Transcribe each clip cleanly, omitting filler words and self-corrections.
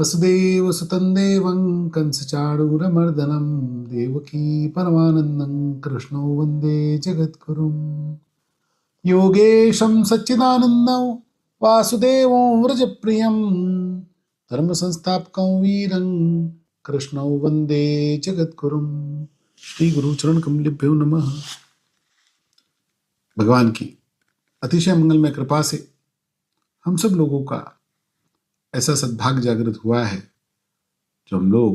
वसुदेवसुतं देवं कंसचाणूरमर्दनं देवकी परमानन्दं कृष्णो वन्दे जगद्गुरुं योगेशं सच्चिदानन्दं वासुदेवं व्रजप्रियं धर्मसंस्थापकं वीरं कृष्णो वन्दे जगद्गुरुं। श्री गुरु चरण कमलेभ्यो नमः। भगवान की अतिशय मंगलमय कृपा से हम सब लोगों का ऐसा सद्भाग्य जागृत हुआ है जो हम लोग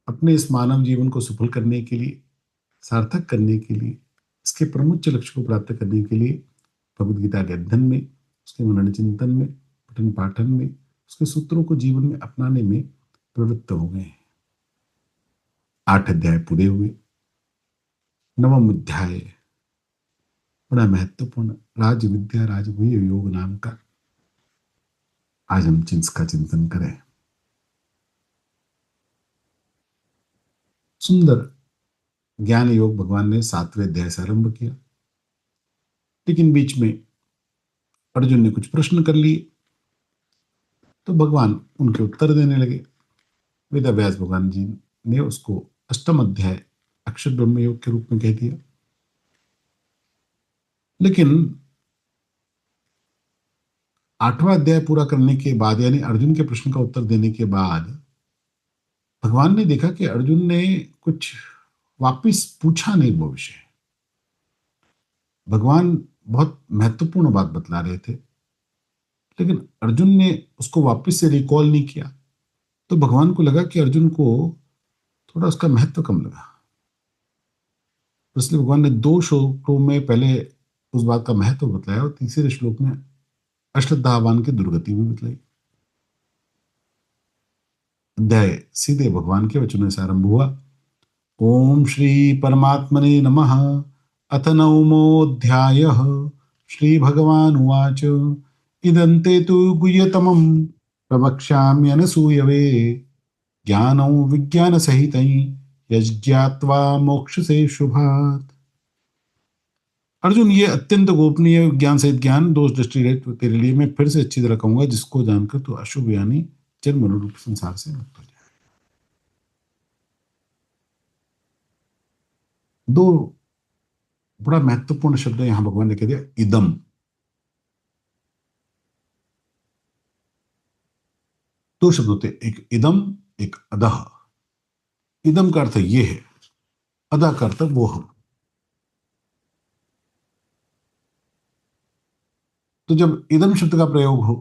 अपने इस मानव जीवन को सफल करने के लिए, सार्थक करने के लिए, इसके प्रमुख लक्ष्य को प्राप्त करने के लिए भगवद गीता के अध्ययन में, उसके मनन चिंतन में, पठन पाठन में, उसके सूत्रों को जीवन में अपनाने में प्रवृत्त हो गए हैं। 8 अध्याय पूरे हुए। 9वां अध्याय बड़ा महत्वपूर्ण राज विद्या राजगुह्य योग नाम का आज हम इसका चिंतन करें। सुंदर ज्ञान योग भगवान ने 7वें अध्याय से आरंभ किया, लेकिन बीच में अर्जुन ने कुछ प्रश्न कर लिए तो भगवान उनके उत्तर देने लगे। वेदव्यास भगवान जी ने उसको 8वां अध्याय अक्षर ब्रह्म योग के रूप में कह दिया। लेकिन 8वां अध्याय पूरा करने के बाद, यानी अर्जुन के प्रश्न का उत्तर देने के बाद, भगवान ने देखा कि अर्जुन ने कुछ वापिस पूछा नहीं वो विषय। भगवान बहुत महत्वपूर्ण बात बतला रहे थे, लेकिन अर्जुन ने उसको वापस से रिकॉल नहीं किया। तो भगवान को लगा कि अर्जुन को थोड़ा उसका महत्व कम लगा, इसलिए भगवान ने 2 श्लोकों में पहले उस बात का महत्व बतलाया और तीसरे श्लोक में अश्वत्थामान की दुर्गति भी बतलाई। अध्याय सीधे भगवान के वचनों से आरंभ हुआ। ओम श्री परमात्मने नमः। अथ नवमोऽध्यायः। श्री भगवान उवाच इदन्ते तु गुह्यतमं प्रवक्ष्याम्यनसूयवे ज्ञानं विज्ञानसहितं यज्ञात्वा मोक्षसे शुभात्। अर्जुन, ये अत्यंत गोपनीय ज्ञान सहित ज्ञान दोष दृष्टि रहित तेरे लिए मैं फिर से अच्छी तरह कहूंगा, जिसको जानकर तू अशुभ यानी जन्म मनोरूप संसार से मुक्त हो जाए। 2 बड़ा महत्वपूर्ण शब्द यहां भगवान ने कह दिया, इदम। 2 शब्द होते, एक इदम, एक अदह। इदम का अर्थ ये है, अदा का अर्थ वो हम। तो जब इदम शब्द का प्रयोग हो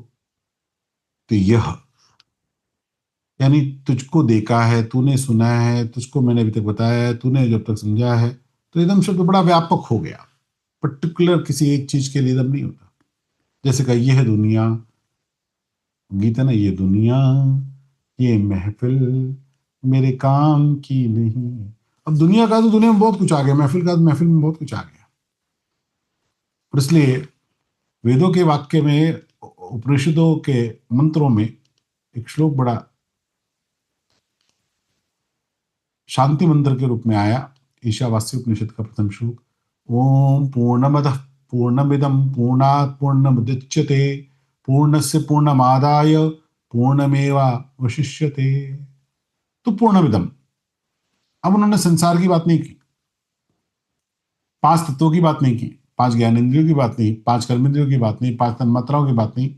तो यह, यानी तुझको देखा है, तूने सुना है, तुझको मैंने अभी तक बताया है, तूने जब तक समझा है, तो इदम शब्द बड़ा व्यापक हो गया। पर्टिकुलर किसी एक चीज के लिए इदम नहीं होता। जैसे कहा, यह दुनिया, गीता ना, ये दुनिया, ये महफिल मेरे काम की नहीं। अब दुनिया का तो दुनिया में बहुत कुछ आ गया, महफिल का तो महफिल में बहुत कुछ आ गया। और इसलिए वेदों के वाक्य में, उपनिषदों के मंत्रों में एक श्लोक बड़ा शांति मंत्र के रूप में आया। ईशावास्य उपनिषद का प्रथम श्लोक, ओम पूर्णमदः पूर्णमिदं पूर्णात् पूर्णमुदच्यते पूर्णस्य पूर्णमादाय पूर्णमेवावशिष्यते। तो पूर्णमिदं, अब उन्होंने संसार की बात नहीं की, 5 तत्वों की बात नहीं की, 5 ज्ञानेंद्रियों की बात नहीं, 5 कर्मेंद्रियों की बात नहीं, 5 तन्मात्राओं की बात नहीं,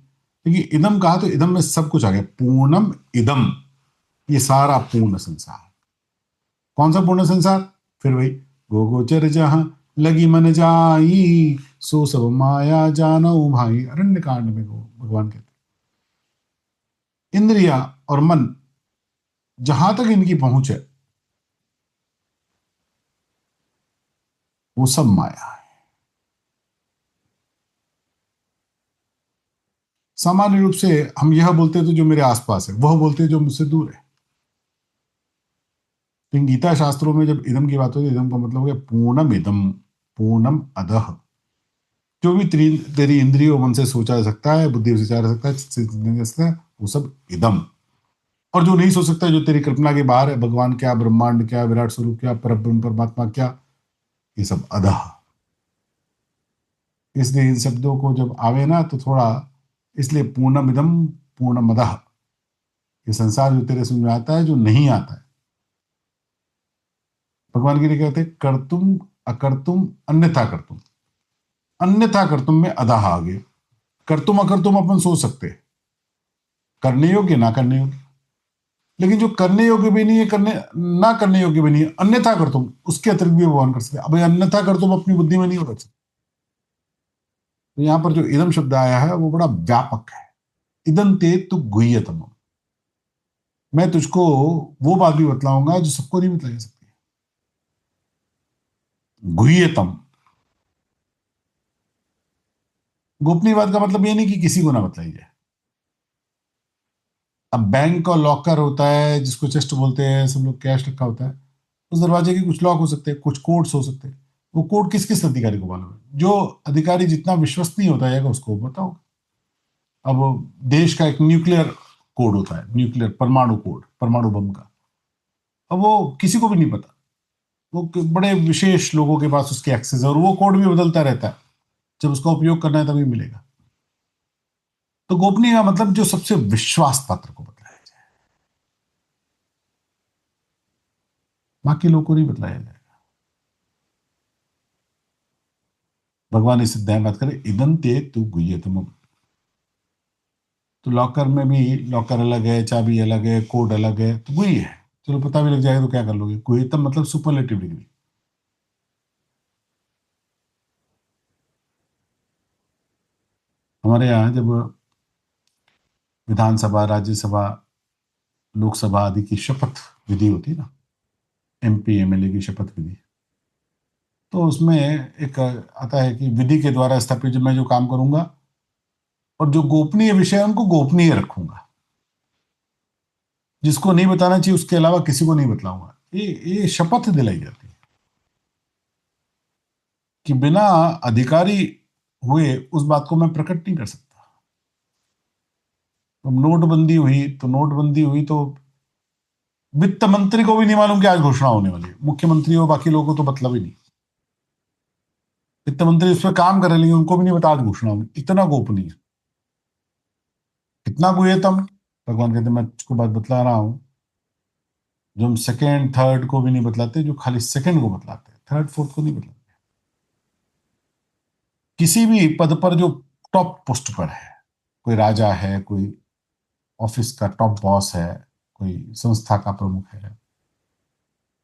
लेकिन इदम कहा तो इदम में सब कुछ आ गया। पूर्णम इदम, ये सारा पूर्ण संसार। कौन सा पूर्ण संसार? फिर वही, गो गोचर जहां लगी मन जाई सो सब माया जानो भाई। अरण्य कांड में भगवान कहते, इंद्रिया और मन जहां तक इनकी पहुंच है वो सब माया है। सामान्य रूप से हम यह बोलते हैं तो जो मेरे आसपास है, वह बोलते हैं जो मुझसे दूर है। लेकिन गीता शास्त्रों में जब इदम की बात होती है, इदम का मतलब हो गया पूर्णम इदम, पूर्णम अदह। जो भी तेरी इंद्रियों मन से सोचा जा सकता है, बुद्धि से विचारा जा सकता है, चित्त से चिंतन जा सकता है, वो सब इदम। और जो नहीं सोच सकता, जो तेरी कल्पना के बाहर है, भगवान क्या, ब्रह्मांड क्या, विराट स्वरूप क्या, परब्रह्म परमात्मा क्या, ये सब अदह। इसलिए इन शब्दों को जब आवे ना तो थोड़ा, इसलिए पूर्णमिदम पूर्णमदः, ये संसार जो तेरे समझ में आता है, जो नहीं आता है। भगवान गीता कहते हैं कर्तुम अकर्तुम अन्यथा कर्तुम। अन्यथा कर्तुम में अधः आ गए। कर्तुम अकर्तुम अपन सोच सकते हैं, करने योग्य ना करने योग्य, लेकिन जो करने योग्य भी नहीं है, करने ना करने योग्य भी नहीं है, अन्यथा कर्तुम, उसके अतिरिक्त भी भगवान कर सकते हैं। अब ये अन्यथा कर्तुम अपनी बुद्धि में नहीं हो सकता। तो यहां पर जो इदम शब्द आया है वो बड़ा व्यापक है। इदं ते तु गुह्यतम। मैं तुझको वो बात भी बतलाऊंगा जो सबको नहीं बतलाई जा सकती। गुह्यतम। गोपनीय बात का मतलब ये नहीं कि किसी को ना बतलाई जाए। अब बैंक का लॉकर होता है जिसको चेस्ट बोलते हैं, सब लोग कैश रखा होता है, उस दरवाजे के कुछ लॉक हो सकते हैं, कुछ कोड्स हो सकते हैं। वो कोड किस किस अधिकारी को मालूम है? जो अधिकारी जितना विश्वसनीय होता जाएगा उसको बताओ। अब देश का एक न्यूक्लियर कोड होता है, न्यूक्लियर परमाणु कोड, परमाणु बम का। अब वो किसी को भी नहीं पता, वो बड़े विशेष लोगों के पास उसके एक्सेस है, और वो कोड भी बदलता रहता है। जब उसका उपयोग करना है तभी मिलेगा। तो गोपनीय का मतलब जो सबसे विश्वास पात्र को बतलाया जाए, बाकी लोगों को नहीं बतलाया जाए। भगवान इस अध्याय में बात करें इदं ते तु गुह्यतमम्। तो लॉकर में भी लॉकर अलग है, चाबी अलग है, कोड अलग है, तो वही है। चलो पता भी लग जाएगा तो क्या कर लोगे? गुह्यतम मतलब सुपरलेटिव डिग्री। हमारे यहाँ जब विधानसभा, राज्यसभा, लोकसभा आदि की शपथ विधि होती है ना, एमपी एमएलए की शपथ विधि, तो उसमें एक आता है कि विधि के द्वारा स्थापित जो मैं जो काम करूंगा और जो गोपनीय विषय है उनको गोपनीय रखूंगा। जिसको नहीं बताना चाहिए उसके अलावा किसी को नहीं बतलाऊंगा। ये शपथ दिलाई जाती है कि बिना अधिकारी हुए उस बात को मैं प्रकट नहीं कर सकता। तो नोटबंदी हुई तो वित्त मंत्री को भी नहीं मालूम कि आज घोषणा होने वाली है। मुख्यमंत्री और बाकी लोगों को तो मतलब ही नहीं। वित्त मंत्री उस पर काम कर रहे, लेकिन उनको भी नहीं बता आज घोषणा होगी। इतना गोपनीय, कितना गुह्यतम। भगवान कहते मैं तुझको बात बतला रहा हूं जो हम सेकेंड थर्ड को भी नहीं बतलाते, जो खाली सेकेंड को बतलाते हैं, थर्ड फोर्थ को नहीं बतलाते। किसी भी पद पर जो टॉप पोस्ट पर है, कोई राजा है, कोई ऑफिस का टॉप बॉस है, कोई संस्था का प्रमुख है,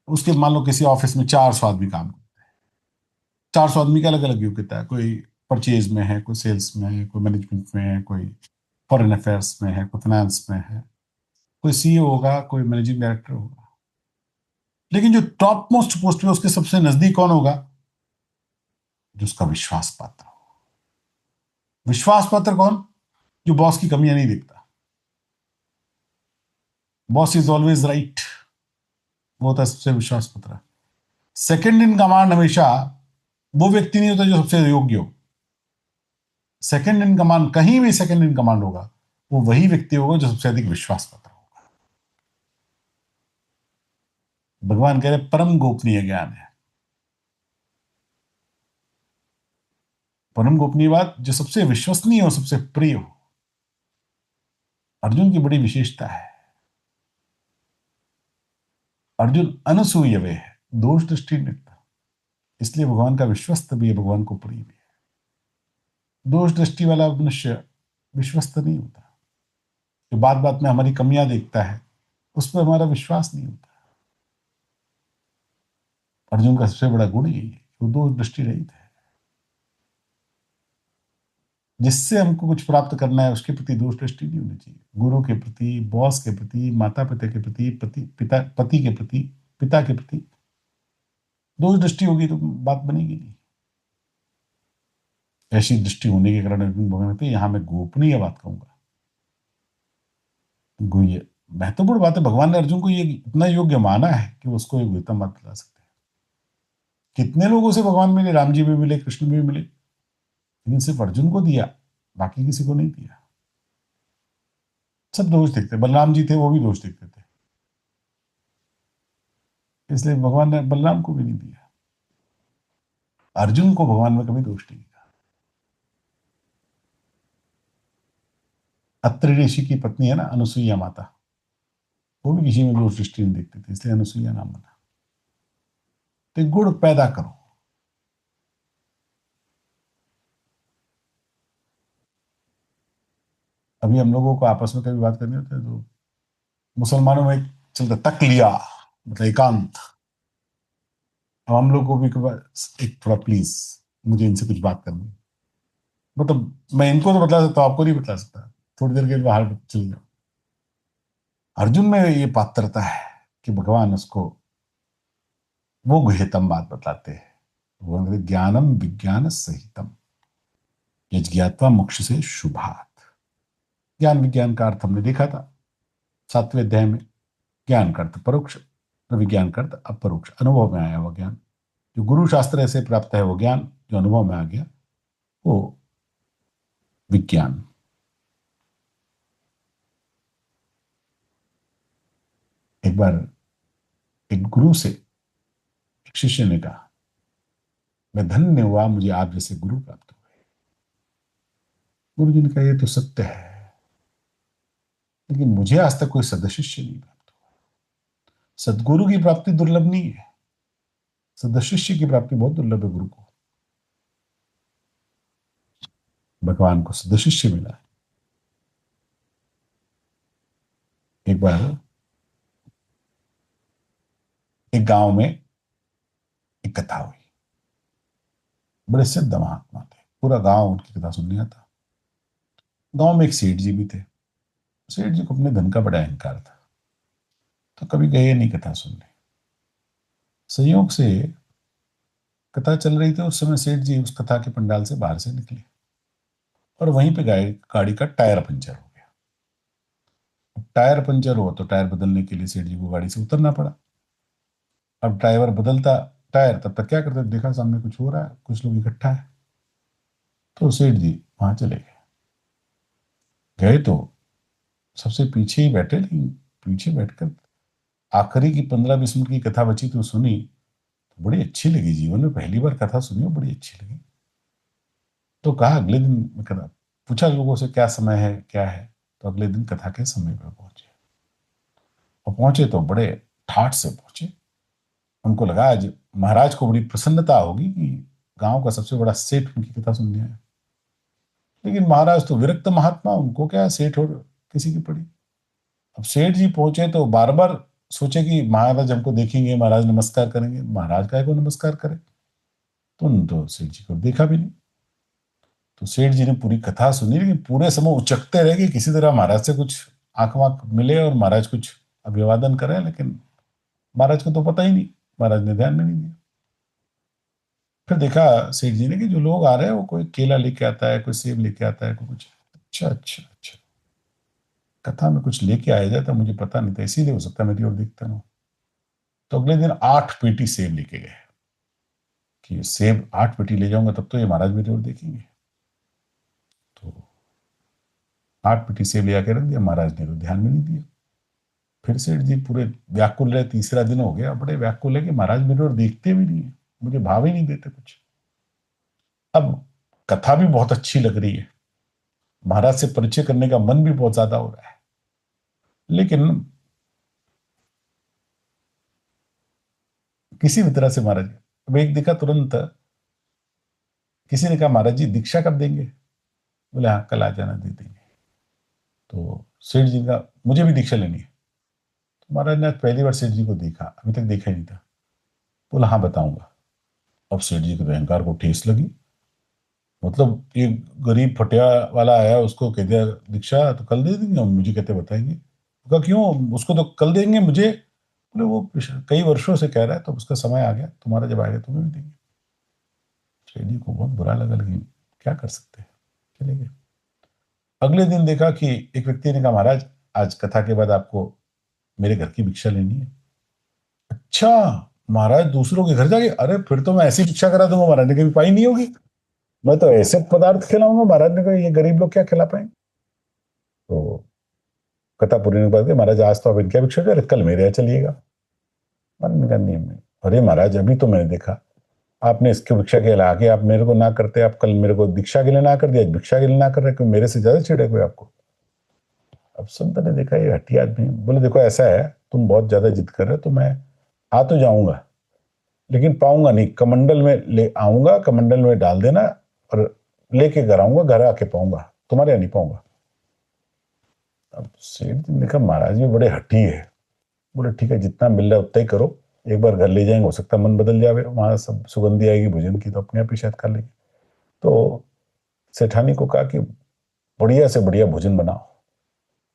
उसके मान लो किसी ऑफिस में 400 आदमी काम करते हैं। 400 आदमी का अलग अलग योग्यता है। कोई परचेज में है, कोई सेल्स में है, कोई मैनेजमेंट में है, कोई फॉरेन अफेयर्स में है, कोई फाइनेंस में है, कोई सीईओ होगा, कोई मैनेजिंग डायरेक्टर होगा। लेकिन जो टॉप मोस्ट पोस्ट पे उसके सबसे नजदीक कौन होगा? जो उसका विश्वास पात्र हो। विश्वास पात्र कौन? जो बॉस की कमियां नहीं देखता। बॉस इज ऑलवेज राइट, वो होता है सबसे विश्वास पात्र। सेकंड इन कमांड हमेशा वो व्यक्ति नहीं होता जो सबसे योग्य हो। सेकंड इन कमांड, कहीं भी सेकंड इन कमांड होगा, वो वही व्यक्ति होगा जो सबसे अधिक विश्वास पात्र होगा। भगवान कह रहे परम गोपनीय ज्ञान है। परम गोपनीय बात जो सबसे विश्वसनीय हो, सबसे प्रिय हो। अर्जुन की बड़ी विशेषता है, अर्जुन अनसूयवे है, दोष दृष्टि नहीं रखता। इसलिए भगवान का विश्वस्त भी है, भगवान को प्रिय भी है। दोष दृष्टि वाला मनुष्य विश्वस्त नहीं होता। जो बात बात में हमारी कमियां देखता है, उस पर हमारा विश्वास नहीं होता। अर्जुन का सबसे बड़ा गुण यही है, वो दोष दृष्टि रहित है। जिससे हमको कुछ प्राप्त करना है उसके प्रति दोष दृष्टि नहीं होनी चाहिए। गुरु के प्रति, बॉस के प्रति, माता पिता के प्रति, पति के प्रति, पिता के प्रति दोष दृष्टि होगी तो बात बनेगी नहीं। ऐसी दृष्टि होने के कारण अर्जुन भगवान कहते हैं यहां मैं गोपनीय बात कहूंगा। गुह्य महत्वपूर्ण बात है। भगवान ने अर्जुन को ये इतना योग्य माना है कि उसको एक गुह्यतम बात बता सकते हैं। कितने लोगों से भगवान मिले, राम जी भी मिले, कृष्ण भी मिले, लेकिन सिर्फ अर्जुन को दिया, बाकी किसी को नहीं दिया। सब दोष देखते, बलराम जी थे वो भी दोष देखते थे, इसलिए भगवान ने बलराम को भी नहीं दिया। अर्जुन को भगवान में कभी दोष नहीं दिया। अत्रि ऋषि की पत्नी है ना अनुसुईया माता, वो भी किसी में दोष दृष्टि नहीं देखते थे, इसलिए अनुसुईया नाम बना। तो गुण पैदा करो। अभी हम लोगों को आपस में कभी बात करनी होती है तो मुसलमानों में एक चलता तकलिया, मतलब एकांत। अब हम लोग को भी एक थोड़ा प्लीज, मुझे इनसे कुछ बात करनी है। मतलब मैं इनको तो बता सकता हूँ, आपको नहीं बता सकता। थोड़ी देर के लिए बाहर चले जाओ। अर्जुन में ये पात्रता है कि भगवान उसको वो गुह्यतम बात बताते हैं। वो अंग्रेजी ज्ञानम विज्ञान सहितम यज्ञात्वा मोक्ष से शुभात। ज्ञान विज्ञान का अर्थ हमने देखा था 7वें अध्याय में। ज्ञान का अर्थ परोक्ष, विज्ञान का अर्थ अपरोक्ष, अनुभव में आया हुआ ज्ञान। जो गुरु शास्त्र से प्राप्त है वो ज्ञान, जो अनुभव में आ गया वो विज्ञान। एक बार एक गुरु से एक शिष्य ने कहा, मैं धन्य हुआ मुझे आप जैसे गुरु प्राप्त हुए। गुरु जी ने कहा, ये तो सत्य है, लेकिन मुझे आज तक कोई सदशिष्य नहीं प्राप्त हुआ। सदगुरु की प्राप्ति दुर्लभ नहीं है, सदशिष्य की प्राप्ति बहुत दुर्लभ है। गुरु को, भगवान को सदशिष्य मिला है। एक बार एक गांव में एक कथा हुई। बड़े सिद्ध महात्मा थे, पूरा गांव उनकी कथा सुनने आता। गांव में एक सेठ जी भी थे। सेठ जी को अपने धन का बड़ा अहंकार था, तो कभी गए नहीं कथा सुनने। संयोग से कथा चल रही थी, उस समय सेठ जी उस कथा के पंडाल से बाहर से निकले और वहीं पे गाड़ी का टायर पंचर हो गया। टायर पंचर हो तो टायर बदलने के लिए सेठ जी को गाड़ी से उतरना पड़ा। अब ड्राइवर बदलता टायर, तब तक क्या करते, देखा सामने कुछ हो रहा है, कुछ लोग इकट्ठा है, तो सेठ जी वहां चले गए। गए तो सबसे पीछे ही बैठे, लेकिन पीछे बैठकर आखिरी की 15-20 मिनट की कथा बची तो सुनी, तो बड़ी अच्छी लगी। जीवन में पहली बार कथा सुनी और बड़ी अच्छी लगी। तो कहा अगले दिन कथा, पूछा लोगों से क्या समय है क्या है, तो अगले दिन कथा के समय पर पहुंचे। और पहुंचे तो बड़े ठाठ से पहुंचे। उनको लगा आज महाराज को बड़ी प्रसन्नता होगी कि गांव का सबसे बड़ा सेठ उनकी कथा सुनने आया। लेकिन महाराज तो विरक्त महात्मा, उनको क्या सेठ और किसी की पड़ी। अब सेठ जी पहुंचे तो बार बार सोचे कि महाराज हमको देखेंगे, महाराज नमस्कार करेंगे। महाराज काय को नमस्कार करे, तो उन तो सेठ जी को देखा भी नहीं। तो सेठ जी ने पूरी कथा सुनी, लेकिन पूरे समय उचकते रहे कि किसी तरह महाराज से कुछ आंख वाँख मिले और महाराज कुछ अभिवादन करें, लेकिन महाराज को तो पता ही नहीं, महाराज ने ध्यान में नहीं दिया। फिर देखा सेठ जी ने कि जो लोग आ रहे हैं वो कोई केला लेके आता है, कोई सेब लेके आता है, कोई कुछ। अच्छा अच्छा अच्छा, कथा में कुछ लेके आया जाए तो मुझे पता नहीं था, इसीलिए हो सकता है मेरी ओर देखता ना। तो अगले दिन 8 पेटी सेब लेके गए कि सेब 8 पेटी ले जाऊंगा तब तो ये महाराज मेरी ओर देखेंगे। तो 8 पेटी सेब ले आके रख दिया, महाराज ने तो ध्यान में नहीं दिया। फिर सेठ जी पूरे व्याकुल रहे, तीसरा दिन हो गया, बड़े व्याकुल है कि महाराज मेरे ओर देखते भी नहीं है, मुझे भाव ही नहीं देते कुछ। अब कथा भी बहुत अच्छी लग रही है, महाराज से परिचय करने का मन भी बहुत ज्यादा हो रहा है, लेकिन किसी भी तरह से महाराज, अब एक देखा तुरंत किसी ने कहा महाराज जी दीक्षा कब देंगे। बोले हाँ कल आ जाना, दे देंगे। तो सेठ जी का मुझे भी दीक्षा लेनी है। तो महाराज ने आज पहली बार सेठ जी को देखा, अभी तक देखा ही नहीं था। बोला हाँ बताऊंगा। अब सेठ जी के तो अहंकार को ठेस लगी। मतलब एक गरीब फटिया वाला आया, उसको कह दिया दीक्षा तो कल दे देंगे, हम मुझे कहते बताएंगे। कहा क्यों, उसको तो कल देंगे मुझे। बोले वो कई वर्षों से कह रहा है, तो उसका समय आ गया, तुम्हारा जब आएगा तुम्हें भी देंगे। सेठ जी को बहुत बुरा लगा, लेकिन क्या कर सकते हैं, चले गए। अगले दिन देखा कि एक व्यक्ति ने कहा महाराज आज कथा के बाद आपको मेरे घर की भिक्षा लेनी है। अच्छा, महाराज दूसरों के घर जाके, अरे फिर तो मैं ऐसी भिक्षा करा दूंगा महाराज ने कभी पाई नहीं होगी, मैं तो ऐसे पदार्थ खिलाऊंगा। महाराज ने कहा ये गरीब लोग क्या खिला पाएंगे। तो कथा पूरी नहीं पाते, महाराज आज तो आप इनकी भिक्षा कर, कल मेरे यहाँ चलिएगा। महाराज ने कहा नहीं, अरे महाराज अभी तो मैंने देखा आपने इसकी भिक्षा के लिए आगे आप मेरे को ना करते, आप कल मेरे को दीक्षा के लिए ना कर दिया, भिक्षा के लिए ना कर रहे, मेरे से ज्यादा चिढ़े कोई आपको। अब संत ने देखा ये हठी आदमी, बोले देखो ऐसा है, तुम बहुत ज्यादा जिद कर रहे हो, तो मैं आ तो जाऊंगा लेकिन पाऊंगा नहीं, कमंडल में ले आऊंगा, कमंडल में डाल देना और लेके घर आऊंगा, घर आके पाऊंगा, तुम्हारे यहाँ नहीं पाऊंगा। अब सेठ जी ने कहा महाराज ये बड़े हठी है। बोले ठीक है, जितना मिल रहा है उतना ही करो, एक बार घर ले जाएंगे, हो सकता है मन बदल जाए, वहां सब सुगंधी आएगी भोजन की, तो अपने आप ही शायद खा लेंगे। तो सेठानी को कहा कि बढ़िया से बढ़िया भोजन बनाओ,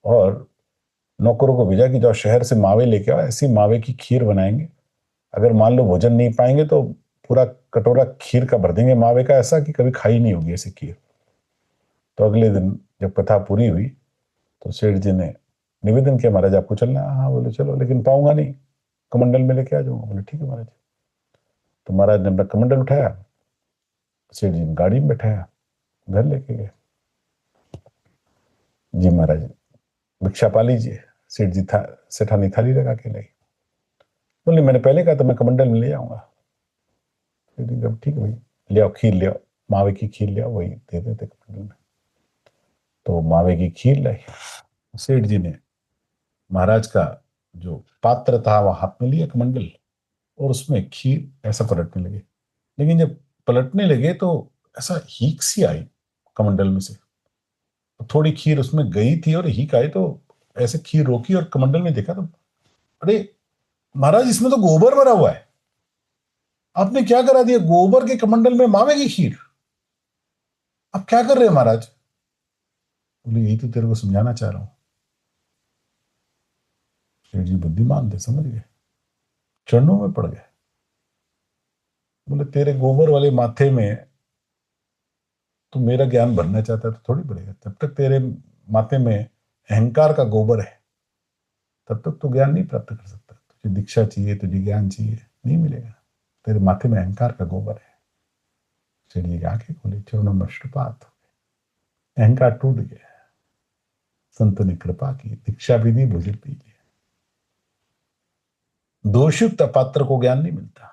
और नौकरों को भेजा कि जाओ शहर से मावे लेके आओ, ऐसी मावे की खीर बनाएंगे, अगर मान लो भोजन नहीं पाएंगे तो पूरा कटोरा खीर का भर देंगे मावे का, ऐसा कि कभी खाई नहीं होगी ऐसी खीर। तो अगले दिन जब कथा पूरी हुई तो सेठ जी ने निवेदन किया, महाराज आपको चलना है? हाँ। बोले चलो, लेकिन पाऊंगा नहीं, कमंडल में लेके आ जाऊंगा। बोले ठीक है महाराज। तो महाराज ने अपना कमंडल उठाया, सेठ जी ने गाड़ी में बैठाया, घर लेके गए। जी महाराज भिक्षा पा लीजिए। सेठ जी था, सेठानी थाली लगा के लाई। बोले मैंने पहले कहा तो मैं कमंडल में ले आऊंगा। सेठ जी कहा ठीक है भाई, ले आओ खीर, ले आओ मावे की खीर, ले आओ, वही दे देते कमंडल में। तो मावे की खीर लाई। सेठ जी ने महाराज का जो पात्र था वह हाथ में लिया कमंडल, और उसमें खीर ऐसा पलटने लगे। लेकिन जब पलटने लगे तो ऐसा हीक सी आई कमंडल में से, थोड़ी खीर उसमें गई थी और हीक आई, तो ऐसे खीर रोकी और कमंडल में देखा तो अरे महाराज इसमें तो गोबर भरा हुआ है, आपने क्या करा दिया, गोबर के कमंडल में मावे की खीर, आप क्या कर रहे हैं महाराज? बोले यही तो तेरे को समझाना चाह रहा हूं। सेठ जी बुद्धिमान थे, समझ गए, चरणों में पड़ गए। बोले तेरे गोबर वाले माथे में तू मेरा ज्ञान भरना चाहता है तो थोड़ी बढ़ेगा, जब तक तेरे माथे में अहंकार का गोबर है तब तक तू ज्ञान नहीं प्राप्त कर सकता। तुझे दीक्षा चाहिए, तुझे ज्ञान चाहिए, नहीं मिलेगा, तेरे माथे में अहंकार का गोबर है। चिड़िए की आंखें खोली, चरणों में अश्रुपात हो गए, अहंकार टूट गया। संत ने कृपा की, दीक्षा भी दी, भोजन पी लिया। दोषयुक्त पात्र को ज्ञान नहीं मिलता।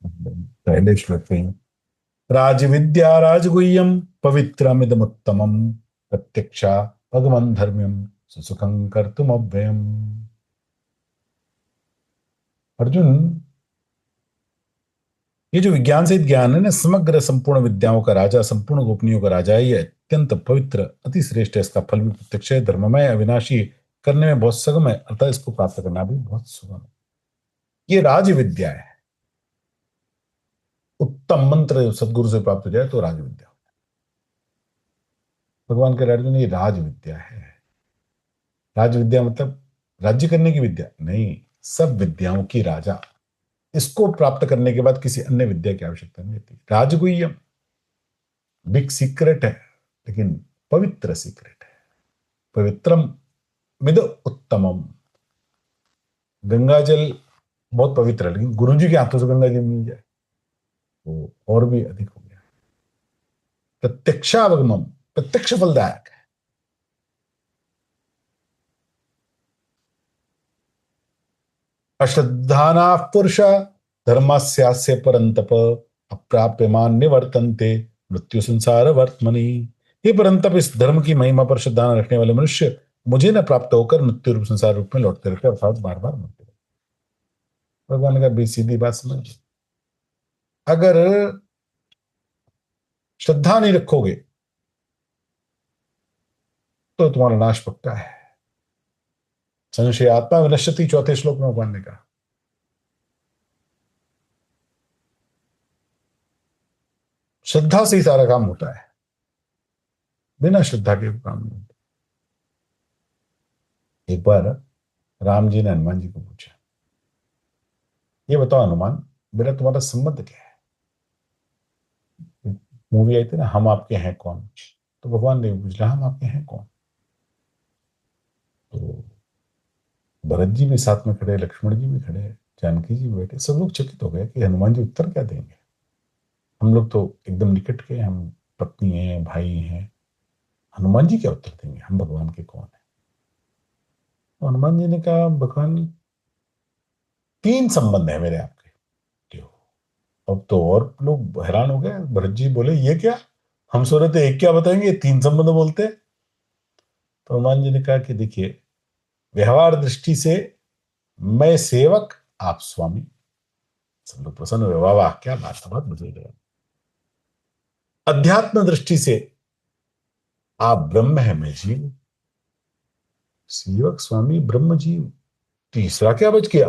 पहले श्लोक में राज विद्या राजगुह्यम पवित्रमिदमुत्तमम प्रत्यक्षा भगवन् धर्म्यम सुसुखं कर्तुम अव्ययम। अर्जुन, ये जो विज्ञान से ज्ञान है ना, समग्र संपूर्ण विद्याओं का राजा, संपूर्ण गोपनीयों का राजा है, ये अत्यंत पवित्र अति श्रेष्ठ है, इसका फल भी प्रत्यक्ष है, धर्ममय, अविनाशी, करने में बहुत सुगम है, अर्थात इसको प्राप्त करना भी बहुत सुगम है। ये राज विद्या है। उत्तम मंत्र सदगुरु से प्राप्त हो जाए तो राज विद्या। भगवान के अर्जुन ये राज विद्या है। राज विद्या मतलब राज्य करने की विद्या नहीं, सब विद्याओं की राजा। इसको प्राप्त करने के बाद किसी अन्य विद्या की आवश्यकता नहीं होती। राजगुह्यम बिग सीक्रेट है, लेकिन पवित्र सीक्रेट है। पवित्रम मिद उत्तमम। गंगा जल बहुत पवित्र है, लेकिन गुरु जी के हाथों से गंगा जल मिल जाए तो और भी अधिक हो गया। प्रत्यक्षावगमम, प्रत्यक्ष फलदायक है। अश्रद्धाना पुरुष धर्मस्यास्य परंतप अप्राप्यमान निवर्तन्ते मृत्यु संसार वर्तमनि। ये परंतप, इस धर्म की महिमा पर श्रद्धा न रखने वाले मनुष्य मुझे न प्राप्त होकर मृत्यु रूप संसार रूप में लौटते रहते, अर्थात बार बार मरते रहते। भगवान का भी सीधी बात समझ, अगर श्रद्धा नहीं रखोगे तो तुम्हारा नाश पक्का है। संशय आत्मा विनश्यति, चौथे श्लोक में भगवान ने कहा। श्रद्धा से ही सारा काम होता है, बिना श्रद्धा के काम नहीं होता। एक बार राम जी ने हनुमान जी को पूछा, ये बताओ हनुमान, मेरा तुम्हारा संबंध क्या है? मूवी आई थी ना हम आपके हैं कौन, तो भगवान ने पूछा हम आपके हैं कौन। तो भरत जी भी साथ में खड़े, लक्ष्मण जी भी खड़े, जानकी जी भी बैठे, सब लोग चकित हो गए कि हनुमान जी उत्तर क्या देंगे। हम लोग तो एकदम निकट के, हम पत्नी हैं, भाई हैं, हनुमान जी क्या उत्तर देंगे, हम भगवान के कौन है? तो हनुमान जी ने कहा भगवान, तीन संबंध है मेरे आपके। क्यों? अब तो और लोग हैरान हो गए। भरत जी बोले ये क्या, हम सो रहे थे एक क्या बताएंगे, तीन संबंध बोलते हैं। तो हनुमान जी ने कहा कि देखिए, व्यवहार दृष्टि से मैं सेवक, आप स्वामी। सब लोग प्रसन्न हुए, वाह वाह क्या बात है, बहुत मजे गया। अध्यात्म दृष्टि से आप ब्रह्म है, मैं जीव, सेवक स्वामी ब्रह्म जीव, तीसरा क्या बच गया?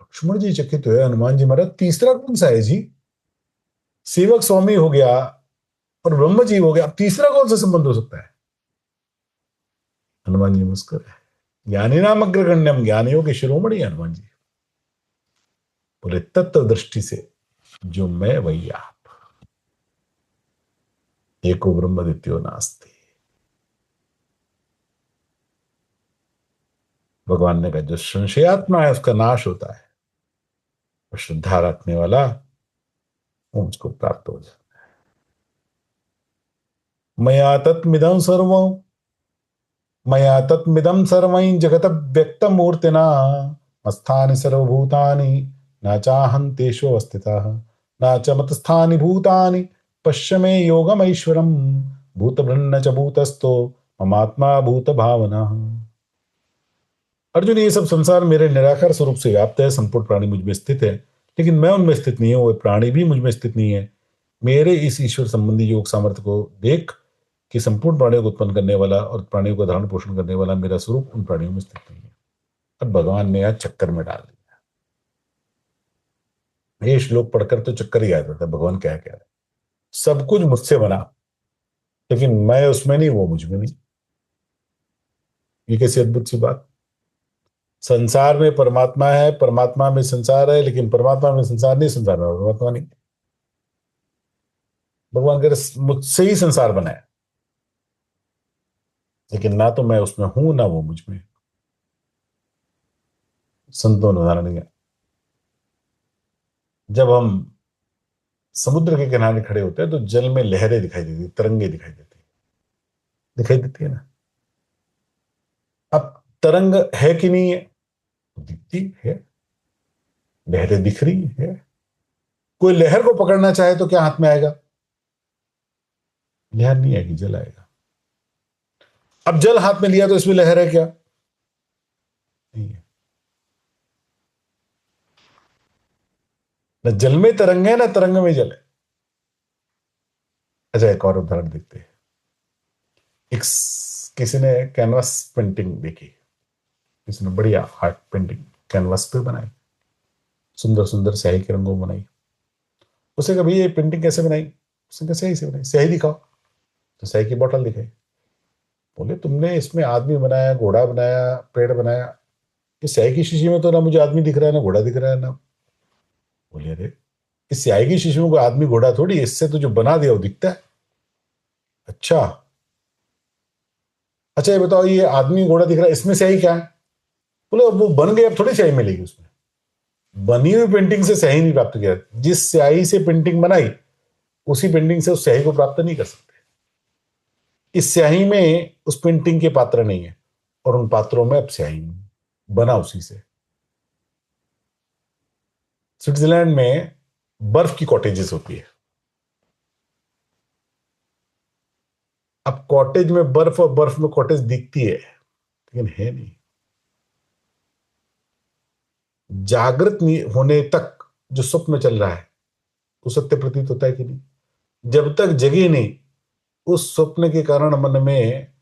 लक्ष्मण जी चकित हुए, हनुमान जी महाराज तीसरा कौन सा है जी? सेवक स्वामी हो गया और ब्रह्म जीव हो गया, अब तीसरा कौन सा संबंध हो सकता है? हनुमान जी मुस्कुराए, ज्ञानी नाम अग्रगण्यम, ज्ञानियों के शिरोमणि हनुमान जी। बोले तत्व दृष्टि से जो मैं वही आप, एको ब्रह्म द्वितीयो नास्ति। भगवान ने कहा जो संशयात्मा है उसका नाश होता है, और श्रद्धा रखने वाला वो मुझको प्राप्त हो जाए। मया तत्मिदं सर्वं, मया तत्मिदं सर्वं जगत व्यक्त मूर्तिना, मत्स्थानि सर्वभूतानि न चाहं तेषु अवस्थितः, न च मतस्थानि भूतानि पश्य मे योगमैश्वरम्, भूतभृन्न च भूतस्थो ममात्मा भूत भावना। अर्जुन, ये सब संसार मेरे निराकार स्वरूप से व्याप्त है, संपूर्ण प्राणी मुझ में स्थित है, लेकिन मैं उनमें स्थित नहीं हूं, वो प्राणी भी मुझ में स्थित नहीं है। मेरे इस ईश्वर संबंधी योग सामर्थ्य को देख कि संपूर्ण प्राणियों को उत्पन्न करने वाला और प्राणियों का धारण पोषण करने वाला मेरा स्वरूप उन प्राणियों में स्थित नहीं है। अब भगवान ने आज चक्कर में डाल दिया। ये श्लोक पढ़कर तो चक्कर ही आ जाता है, भगवान क्या कह रहे हैं, सब कुछ मुझसे बना, लेकिन मैं उसमें नहीं, वो मुझ में नहीं। ये कैसी अद्भुत सी बात। संसार में परमात्मा है, परमात्मा में संसार है, लेकिन परमात्मा में संसार नहीं, संसार में परमात्मा नहीं। भगवान कह रहे मुझसे ही संसार बना है, लेकिन ना तो मैं उसमें हूं ना वो मुझ में। संतों ने उदाहरण दिया, जब हम समुद्र के किनारे खड़े होते हैं तो जल में लहरें दिखाई देती, तरंगे दिखाई देती है ना। अब तरंग है कि नहीं है? दिखती है, लहरें दिख रही है। कोई लहर को पकड़ना चाहे तो क्या हाथ में आएगा? लहर नहीं आएगी, जल आएगा। अब जल हाथ में लिया तो इसमें लहर है क्या? नहीं है। न जल में तरंग है, ना तरंग में जल है। अच्छा, एक और उदाहरण देखते हैं। एक किसी ने कैनवास पेंटिंग देखी, किसी ने बढ़िया आर्ट पेंटिंग कैनवास पे बनाई, सुंदर सुंदर स्याही के रंगों में बनाई। उसे कभी ये पेंटिंग कैसे बनाई? उसने कहा स्याही से बनाई। स्याही दिखाओ, तो स्याही की बोतल दिखाई। बोले तुमने इसमें आदमी बनाया, घोड़ा बनाया, पेड़ बनाया, ये स्याही की शीशी में तो ना मुझे आदमी दिख रहा है ना घोड़ा दिख रहा है ना। बोले अरे, इस स्याही की शीशी में कोई आदमी घोड़ा थोड़ी, इससे तो जो बना दिया वो दिखता है। अच्छा, अच्छा ये बताओ, ये आदमी घोड़ा दिख रहा है, इसमें स्याही क्या है? बोले अब वो बन गए, अब थोड़ी स्याही मिलेगी उसमें। बनी हुई पेंटिंग से स्याही नहीं प्राप्त किया। जिस स्याही से पेंटिंग बनाई उसी पेंटिंग से उस स्याही को प्राप्त नहीं कर सकते। इस स्याही में उस पेंटिंग के पात्र नहीं है, और उन पात्रों में अब स्याही नहीं, बना उसी से। स्विट्जरलैंड में बर्फ की कॉटेजेस होती है। अब कॉटेज में बर्फ और बर्फ में कॉटेज दिखती है, लेकिन है नहीं। जागृत होने तक जो स्वप्न चल रहा है वो सत्य प्रतीत होता है कि नहीं? जब तक जगी नहीं, उस स्वप्न के कारण मन में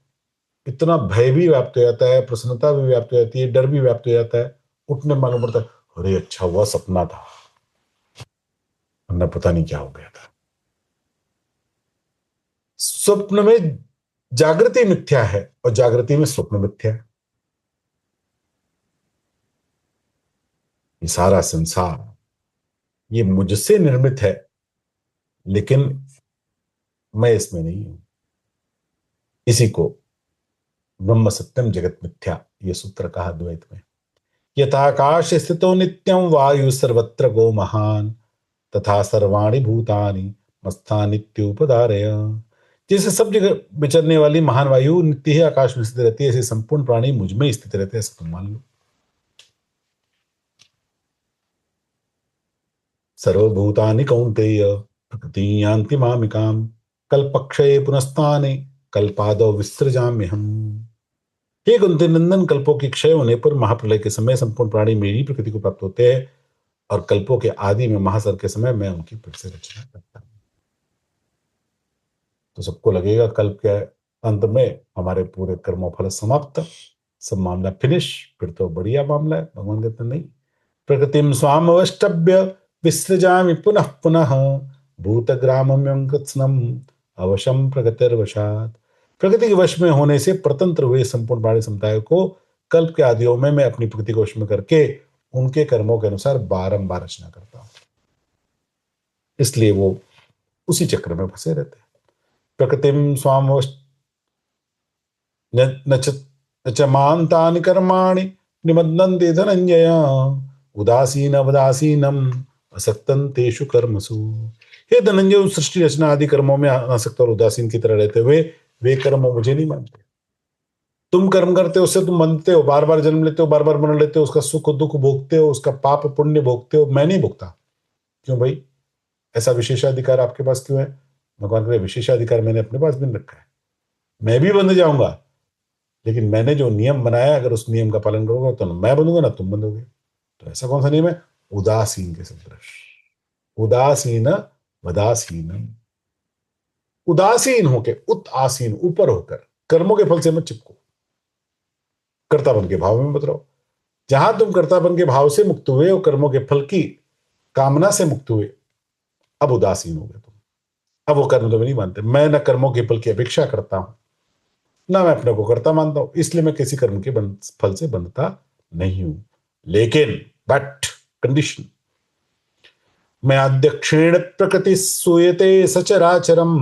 इतना भय भी व्याप्त हो जाता है, प्रसन्नता भी व्याप्त हो जाती है, डर भी व्याप्त हो जाता है। उठने में मालूम पड़ता है अरे अच्छा हुआ सपना था, वरना पता नहीं क्या हो गया था। स्वप्न में जागृति मिथ्या है और जागृति में स्वप्न मिथ्या है। ये सारा संसार ये मुझसे निर्मित है, लेकिन मैं इसमें नहीं हूं। इसी को ब्रह्म सत्यम जगत मिथ्या ये सूत्र कहा द्वैत में। यथाकाश स्थितो नित्यम वायु सर्वत्र गो महान, तथा सर्वाणि भूतानि मत्स्थानित्युपधारय। जैसे सब जगह विचरने वाली महान वायु नित्य ही आकाश में स्थित रहती है, ऐसे संपूर्ण प्राणी मुझ में स्थित रहते हैं, ऐसा तुम मान लो। सर्वभूतानि कौन्तेय प्रकृति यान्ति मामिकाम, कल्पक्षये पुनस्ताने कल्पादौ विसृजाम्य हम। हे कुंती नंदन, कल्पों के क्षय होने पर महाप्रलय के समय संपूर्ण प्राणी मेरी प्रकृति को प्राप्त होते हैं और कल्पों के आदि में महासर के समय मैं उनकी फिर से रचना करता हूं। तो सबको लगेगा कल्प के अंत में हमारे पूरे कर्मों फल समाप्त, सब मामला फिनिश, फिर तो बढ़िया मामला है। भगवान कहते नहीं, प्रकृतिम स्वाम अवष्टभ्य विसृजामि पुनः पुनः भूतग्रामम्यं कृत्स्नम अवशम प्रगतिर्वशात्। प्रकृति के वश में होने से परतंत्र हुए संपूर्ण प्राणी समुदाय को कल्प के आदियों में मैं अपनी प्रकृति को वश में करके उनके कर्मों के अनुसार बारंबार रचना करता हूं। इसलिए वो उसी चक्र में फंसे रहते हैं। प्रकृतिम स्वाम न च मान्तानि कर्माणि निबध्नन्ति धनंजय उदासीन अवदासीनम असक्तं तेषु कर्मसु। हे धनंजय, सृष्टि रचना आदि कर्मों में आसक्त और उदासीन की तरह रहते हुए वे कर्म मुझे नहीं मानते। तुम कर्म करते हो, उससे तुम बनते हो, बार बार जन्म लेते हो, बार बार मरण लेते हो, उसका सुख दुख भोगते हो, उसका पाप पुण्य भोगते हो। मैं नहीं भोगता। क्यों भाई? ऐसा विशेषाधिकार आपके पास क्यों है? भगवान कह रहे विशेषाधिकार मैंने अपने पास भी नहीं रखा है। मैं भी बंध जाऊंगा, लेकिन मैंने जो नियम बनाया अगर उस नियम का पालन करोगे तो ना मैं बंधूंगा ना तुम बंधोगे। तो ऐसा कौन सा नियम है? उदासीन के सदृश। उदासीन वदासीन, उदासीन होके, उत आसीन, ऊपर होकर कर्मों के फल से मत चिपको, कर्तापन के भाव में मत रहो। जहां तुम कर्तापन के भाव से मुक्त हुए और कर्मों के फल की कामना से मुक्त हुए, अब उदासीन हो गए तुम। अब वो कर्म तुम्हें नहीं मानते। मैं न कर्मों के फल की अपेक्षा करता हूं, ना मैं अपने को कर्ता मानता हूं, इसलिए मैं किसी कर्म के फल से बंधता नहीं हूं। लेकिन बट कंडीशन, मैं अध्यक्षेण प्रकृति सूयते सचराचरम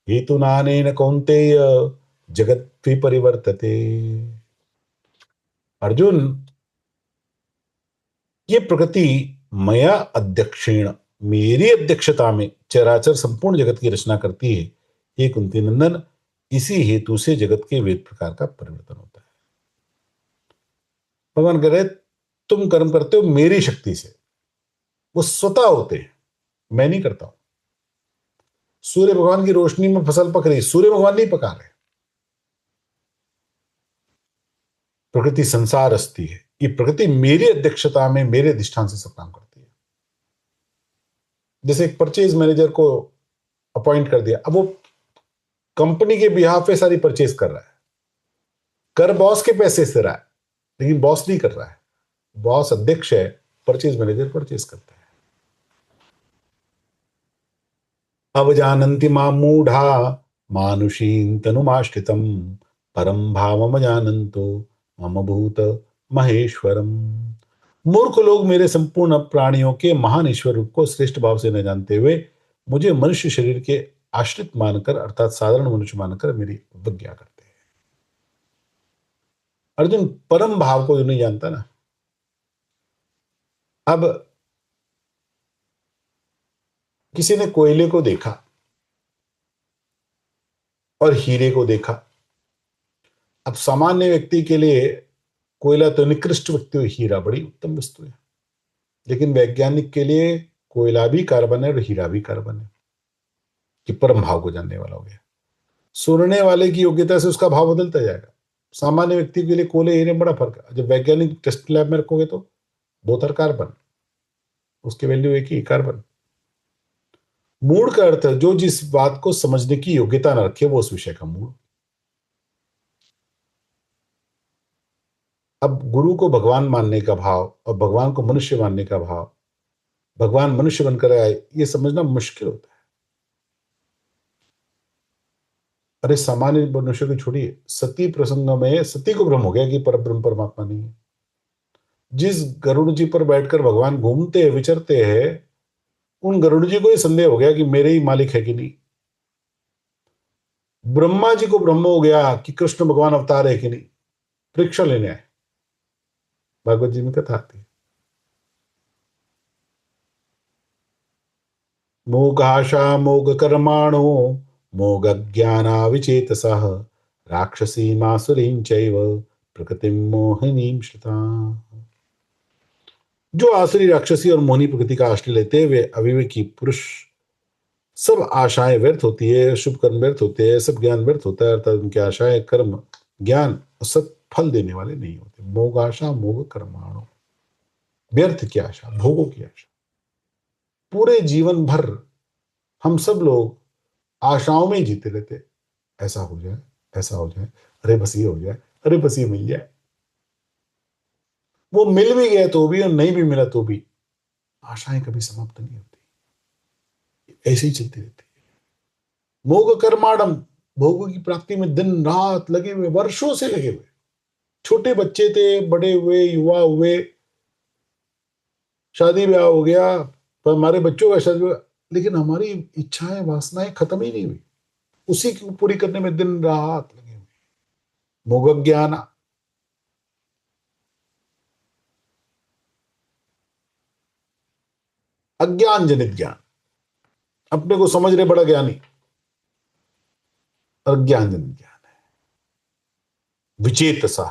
हेतु नानेन कौन्तेय जगत विपरिवर्तते। अर्जुन, ये प्रकृति मया अध्यक्षेण, मेरी अध्यक्षता में चराचर संपूर्ण जगत की रचना करती है। हे कुंती नंदन, इसी हेतु से जगत के वेद प्रकार का परिवर्तन होता है। भगवान कह रहे तुम कर्म करते हो मेरी शक्ति से, वो स्वतः होते हैं, मैं नहीं करता हूं। सूर्य भगवान की रोशनी में फसल पक रही, सूर्य भगवान नहीं पका रहे। प्रकृति संसार अस्ति है, ये प्रकृति मेरी अध्यक्षता में, मेरे अधिष्ठान से सब काम करती है। जैसे एक परचेज मैनेजर को अपॉइंट कर दिया, अब वो कंपनी के बिहाफ पे सारी परचेज कर रहा है, कर बॉस के पैसे से रहा है, लेकिन बॉस नहीं कर रहा है। बॉस अध्यक्ष है, परचेज मैनेजर परचेज करता है। अवजानन्ति मां मूढ़ा मानुषीं तनुमाश्रितं परम भावम जानन्तो मम भूत महेश्वरम। मूर्ख लोग मेरे संपूर्ण प्राणियों के महान ईश्वर रूप को श्रेष्ठ भाव से न जानते हुए मुझे मनुष्य शरीर के आश्रित मानकर, अर्थात साधारण मनुष्य मानकर मेरी अवज्ञा करते हैं। अर्जुन, परम भाव को जो नहीं जानता ना, अब किसी ने कोयले को देखा और हीरे को देखा। अब सामान्य व्यक्ति के लिए कोयला तो निकृष्ट वस्तु है, हीरा बड़ी उत्तम वस्तु है, लेकिन वैज्ञानिक के लिए कोयला भी कार्बन है और हीरा भी कार्बन है, कि परम भाव को जानने वाला हो गया। सुनने वाले की योग्यता से उसका भाव बदलता जाएगा। सामान्य व्यक्ति के लिए कोयले हीरे में बड़ा फर्क है। जब वैज्ञानिक टेस्ट लैब में रखोगे तो बोथ आर कार्बन, उसकी वैल्यू एक ही, कार्बन। मूड का अर्थ है जो जिस बात को समझने की योग्यता न रखे वो उस विषय का मूड। अब गुरु को भगवान मानने का भाव और भगवान को मनुष्य मानने का भाव, भगवान मनुष्य बनकर आए, ये समझना मुश्किल होता है। अरे सामान्य मनुष्य को छोड़िए, सती प्रसंग में सती को भ्रम हो गया कि परब्रह्म परमात्मा नहीं है। जिस गरुड़ जी पर बैठकर भगवान घूमते हैं, विचरते हैं, उन गरुड़ जी को ही संदेह हो गया कि मेरे ही मालिक है कि नहीं। ब्रह्मा जी को ब्रह्म हो गया कि कृष्ण भगवान अवतार है कि नहीं, परीक्षा लेने आए। भागवत जी में कथा आती है, मोघाशा मोघ कर्माणो मोघ ज्ञाना विचेतसः राक्षसीमासुरीं चैव प्रकृतिं मोहिनीं श्रिता। जो आसुरी, राक्षसी और मोहिनी प्रकृति का आश्रय लेते वे अविवेकी पुरुष सब आशाएं व्यर्थ होती है, शुभ कर्म व्यर्थ होते हैं, सब ज्ञान व्यर्थ होता है, अर्थात उनकी आशाएं, कर्म, ज्ञान और सब फल देने वाले नहीं होते। मोग आशा मोग कर्माणो, व्यर्थ की आशा, भोगों की आशा। पूरे जीवन भर हम सब लोग आशाओं में ही जीते रहते, ऐसा हो जाए, ऐसा हो जाए, अरे बस ये हो जाए, अरे बस ये मिल जाए। वो मिल भी गया तो भी और नहीं भी मिला तो भी आशाएं कभी समाप्त नहीं होती, ऐसे ही चलती रहती है। मोग कर्माणम, भोगों की प्राप्ति में दिन रात लगे हुए, वर्षों से लगे हुए। छोटे बच्चे थे, बड़े हुए, युवा हुए, शादी ब्याह हो गया, पर हमारे बच्चों का शादी हुआ, लेकिन हमारी इच्छाएं वासनाएं खत्म ही नहीं हुई, उसी को पूरी करने में दिन रात लगे हुए। मोग ज्ञान, अज्ञान जनित ज्ञान, अपने को समझ रहे बड़ा ज्ञानी, अज्ञान जनित ज्ञान है। विचेतसा,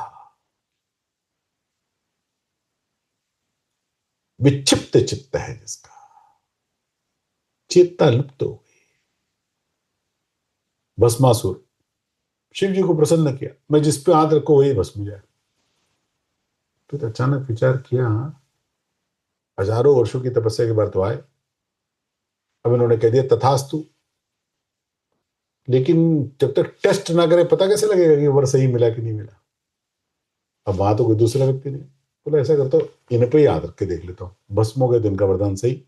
विक्षिप्त चित्त है जिसका, चेतना लुप्त हो गई। भस्मासुर, शिव जी को प्रसन्न किया, मैं जिस पे हाथ रखो वही भस्म जाए। फिर अचानक विचार किया, हजारों वर्षों की तपस्या के बाद तो आए, अब इन्होंने कह दिया तथास्तु, लेकिन जब तक टेस्ट ना करे पता कैसे लगेगा कि वर सही मिला कि नहीं मिला। अब वहां तो कोई दूसरा व्यक्ति नहीं, बोला ऐसा करता हूं, इन पे ही हाथ रख के देख लेता हूँ, भस्म हो गए तो इनका वरदान सही,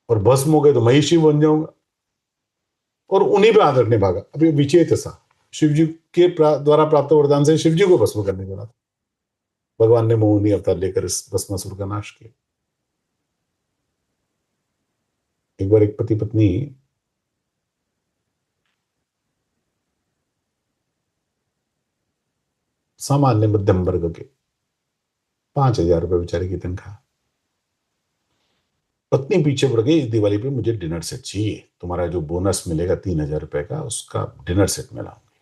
और भस्म हो गए तो मैं ही शिव बन जाऊंगा। और उन्हीं पे हाथ रखने भागा। अभी विचेत सा, शिव जी के द्वारा प्राप्त वरदान से शिव जी को भस्म करने वाला था। भगवान ने मोहिनी अवतार लेकर इस भस्मासुर का नाश किया। एक बार एक पति पत्नी सामान्य मध्यम वर्ग के, 5,000 रुपए बेचारे की तनख्वाह, पत्नी पीछे पड़ गई, दिवाली पे मुझे डिनर सेट चाहिए, तुम्हारा जो बोनस मिलेगा 3,000 रुपए का, उसका डिनर सेट मैं लाऊंगी।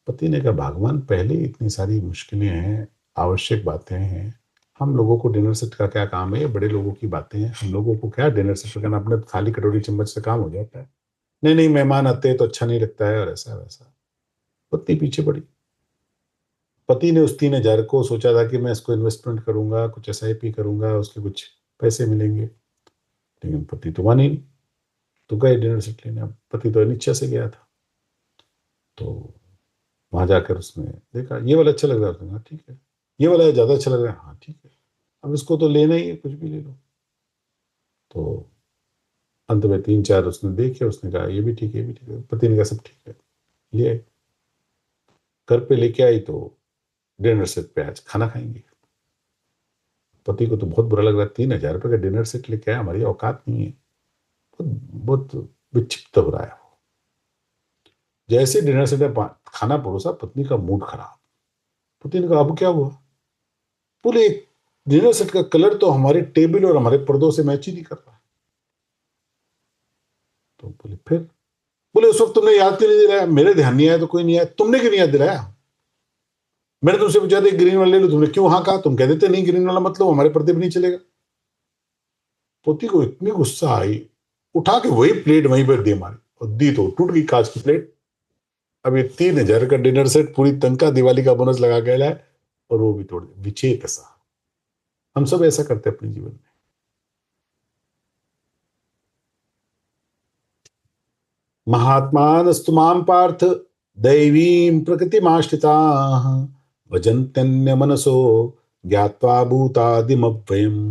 पति ने कहा भगवान, पहले इतनी सारी मुश्किलें हैं, आवश्यक बातें हैं, हम लोगों को डिनर सेट का क्या काम है, ये बड़े लोगों की बातें हैं, हम लोगों को क्या डिनर सेट करना, अपने थाली कटोरी चम्मच से काम हो जाता है। नहीं नहीं, मेहमान आते हैं तो अच्छा नहीं लगता है, और ऐसा वैसा। पत्नी पीछे पड़ी। पति ने उस 3,000 को सोचा था कि मैं इसको इन्वेस्टमेंट करूंगा, कुछ SIP करूंगा, उसके कुछ पैसे मिलेंगे, लेकिन पति तो मानी नहीं। तो गए डिनर सेट लेने। अब पति तो अनिच्छा से गया था, तो वहां जाकर उसने देखा ये वाला अच्छा लग रहा था, हाँ ठीक है, ये वाला ज्यादा अच्छा लग रहा है, हाँ ठीक है, अब इसको तो लेना ही है, कुछ भी ले लो। तो अंत में 3-4 उसने देखे, उसने कहा ये भी ठीक है, ये भी ठीक है, पति ने कहा सब ठीक है, ले आए। घर पे लेके आई तो डिनर सेट पे आज खाना खाएंगे। पति को तो बहुत बुरा लग रहा है, 3,000 रुपए का डिनर सेट लेके आया, हमारी औकात नहीं है, बहुत बहुत विक्षिप्त हो रहा है वो। जैसे डिनर सेट में खाना परोसा, पत्नी का मूड खराब। पति ने कहा अब क्या हुआ? बोले डिनर सेट का कलर तो हमारे टेबल और हमारे पर्दों से मैच ही नहीं कर रहा। तो बोले फिर? बोले उस वक्त तुमने याद क्यों नहीं दिलाया? मेरे ध्यान नहीं आया तो कोई नहीं आया, तुमने क्यों नहीं याद दिलाया? मैंने तुमसे पूछा था ग्रीन वाला ले लो, तुमने क्यों हाँ कहा? तुम कह देते नहीं ग्रीन वाला मतलब हमारे पर्दे भी नहीं चलेगा। पोती को इतनी गुस्सा आई, उठा के वही प्लेट वहीं पर दी मारी, और दी तो टूट गई कांच की प्लेट। अब ये 3,000 का डिनर सेट पूरी तनख्वाह दिवाली का बोनस लगा के लाए, और वो भी तोड़ दिया। विचेत सा, हम सब ऐसा करते हैं अपने जीवन में। महात्मानस्तु मां पार्थ दैवीं प्रकृतिमाश्रिताः भजन्त्यन्य मनसो ज्ञात्वा भूतादिमव्ययम्।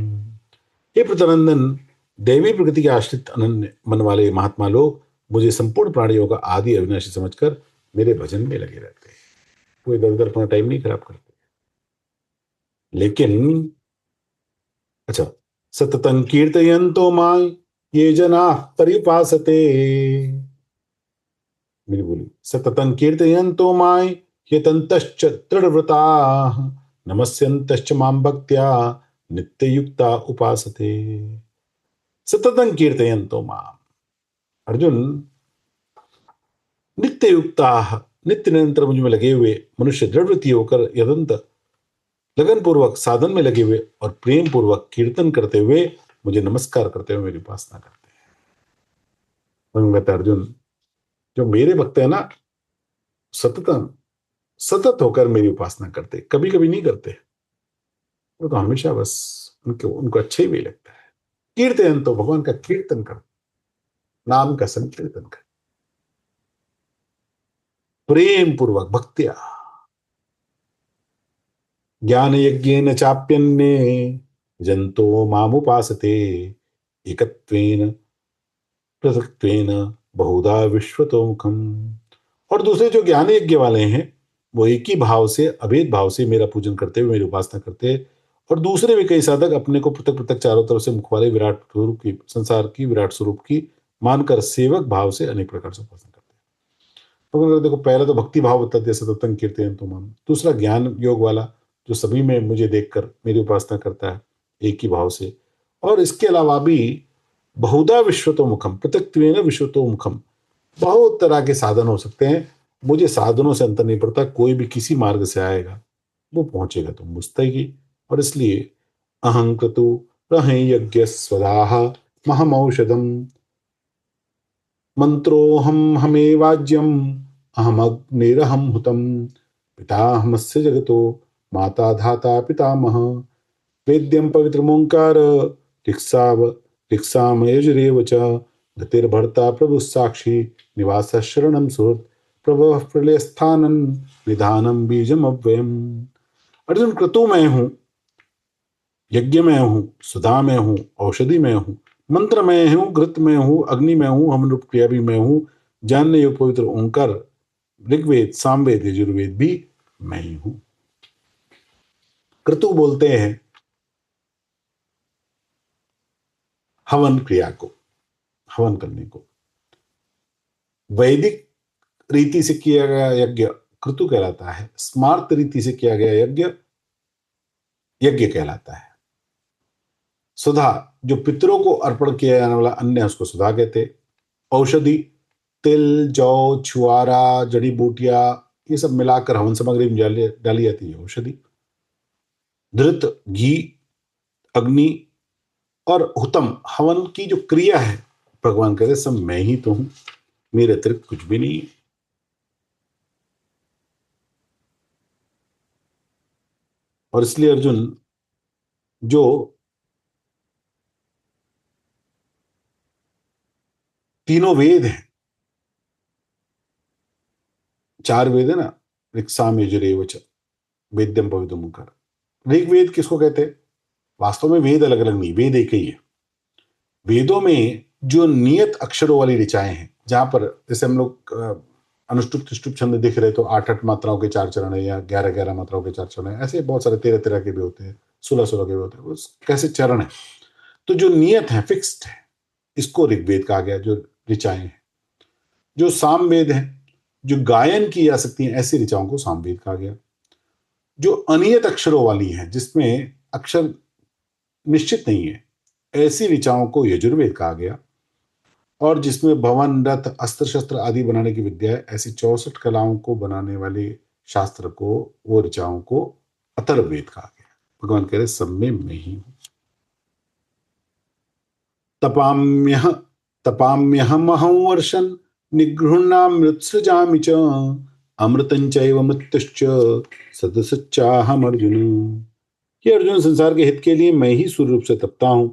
हे प्रतनंदन, दैवी प्रकृति के आश्रित अनन्य मन वाले महात्मा लोग मुझे संपूर्ण प्राणियों का आदि अविनाशी समझकर मेरे भजन में लगे रहते हैं, वो इधर उधर अपना टाइम नहीं खराब करते। लेकिन अच्छा, सततं कीर्तयन्तो मां ये जना पर्युपासते, मेरी बोली, सततं कीर्तयन्तो मां यतन्तश्च दृढ़व्रताः नमस्यन्तश्च मां भक्त्या नित्ययुक्ता उपासते। सततं कीर्तयन्तो मां, अर्जुन, नित्य युक्ता, नित्य निरंतर मुझ में लगे हुए मनुष्य दृढ़वृत्ति होकर यदंत लगन पूर्वक साधन में लगे हुए और प्रेम पूर्वक कीर्तन करते हुए मुझे नमस्कार करते हुए मेरी उपासना करते हैं। कहता अर्जुन, जो मेरे भक्त है ना, सततम सतत होकर मेरी उपासना करते, कभी कभी नहीं करते, वो तो हमेशा बस उनको उनको अच्छा ही भी लगता है। कीर्तन तो भगवान का कीर्तन कर, नाम का संकीर्तन कर, प्रेम पूर्वक भक्तिया, ज्ञान यज्ञेन चाप्यन्ने जंतो मामुपासते एकत्वेन पृथक्त्वेन बहुधा विश्वतोमुखम। और दूसरे जो ज्ञान यज्ञ वाले हैं, वो एक ही भाव से, अभेद भाव से मेरा पूजन करते हुए मेरी उपासना करते हैं। और दूसरे भी कई साधक अपने को पृथक पृथक चारों तरफ से मुख वाले विराट स्वरूप की, संसार की विराट स्वरूप की मानकर सेवक भाव से अनेक प्रकार से उपासना करते हैं। तो अगर देखो, पहला तो भक्ति भाव बता दिया, सततम कीर्तन तो मन। दूसरा ज्ञान योग वाला, जो सभी में मुझे देखकर मेरी उपासना करता है एक ही भाव से। और इसके अलावा भी बहुधा विश्वतोमुखम, पृथक्त्वेन विश्वतोमुखम, बहुत तरह के साधन हो सकते हैं। मुझे साधनों से अंतर नहीं पड़ता, कोई भी किसी मार्ग से आएगा वो पहुंचेगा तो मुझ तक ही। और इसलिए अहं क्रतु रहे यज्ञ स्वदाह महमौषधम मंत्रोहम हमेवाज्यम अहमग्निरहम हुतम पिताहमस्य जगतो माता धाता पितामह वेद्यं पवित्रमोङ्कार ऋक्साव ऋक्सामयजुरेव च गतिर्भर्ता प्रभुः साक्षी निवासः शरणं सुहृत् प्रभवः प्रलयस्थानं निधानं बीजमव्ययम्। अर्जुन, क्रतु मैं हूँ, यज्ञ में हूँ, सुधा में हूँ, औषधि में हूँ, मंत्र में हूँ, घृत में हूँ, अग्नि में हूँ, हम रूप क्रिया भी मैं हूँ, जानने योग्य पवित्र ओंकार, ऋग्वेद सामवेद यजुर्वेद भी मैं ही हूँ। क्रतु बोलते हैं हवन क्रिया को, हवन करने को। वैदिक रीति से किया गया यज्ञ क्रतु कहलाता है, स्मार्त रीति से किया गया यज्ञ यज्ञ कहलाता है। सुधा, जो पितरों को अर्पण किया जाने वाला अन्न है, उसको सुधा कहते। औषधि, तिल, जौ, छुआरा, जड़ी बूटियां, ये सब मिलाकर हवन सामग्री में डाली जाती है औषधि। धृत, घी, अग्नि और हुतम, हवन की जो क्रिया है, भगवान कहते सब मैं ही तो हूं, मेरे अतिरिक्त कुछ भी नहीं है। और इसलिए अर्जुन, जो तीनों वेद हैं, चार वेद है ना, ऋक्साम यजुरेव च वेद्यम पवित्रम ओंकार। ऋग्वेद किसको कहते हैं? वास्तव में वेद अलग अलग नहीं, वेद एक ही है। वेदों में जो नियत अक्षरों वाली ऋचाएं हैं, जहां पर जैसे हम लोग अनुष्टुप त्रिष्टुप छंद दिख रहे तो 8-8 मात्राओं के 4 चरण है, या 11-11 मात्राओं के 4 चरण है, ऐसे बहुत सारे 13-13 के भी होते हैं, 16-16 के भी होते हैं, उस कैसे चरण है। तो जो नियत है, फिक्स्ड है, इसको ऋग्वेद कहा गया, जो ऋचाएं हैं। जो सामवेद है, जो गायन की जा सकती है, ऐसी ऋचाओं को सामवेद कहा गया। जो अनियत अक्षरों वाली है, जिसमें अक्षर निश्चित नहीं है, ऐसी ऋचाओं को यजुर्वेद कहा गया। और जिसमें भवन, रथ, अस्त्र शस्त्र आदि बनाने की विद्या है, ऐसी 64 कलाओं को बनाने वाले शास्त्र को, वो ऋचाओं को अथर्ववेद कहा गया। भगवान कह रहे सब में मैं ही हूं। तपाम्यह तपाम्यहमहं वर्षन् निगृह्णामृत्सृजामि च अमृतं चैव मृत्युश्च सदसच्चाहम अर्जुन। कि अर्जुन, संसार के हित के लिए मैं ही सूर्य रूप से तपता हूं,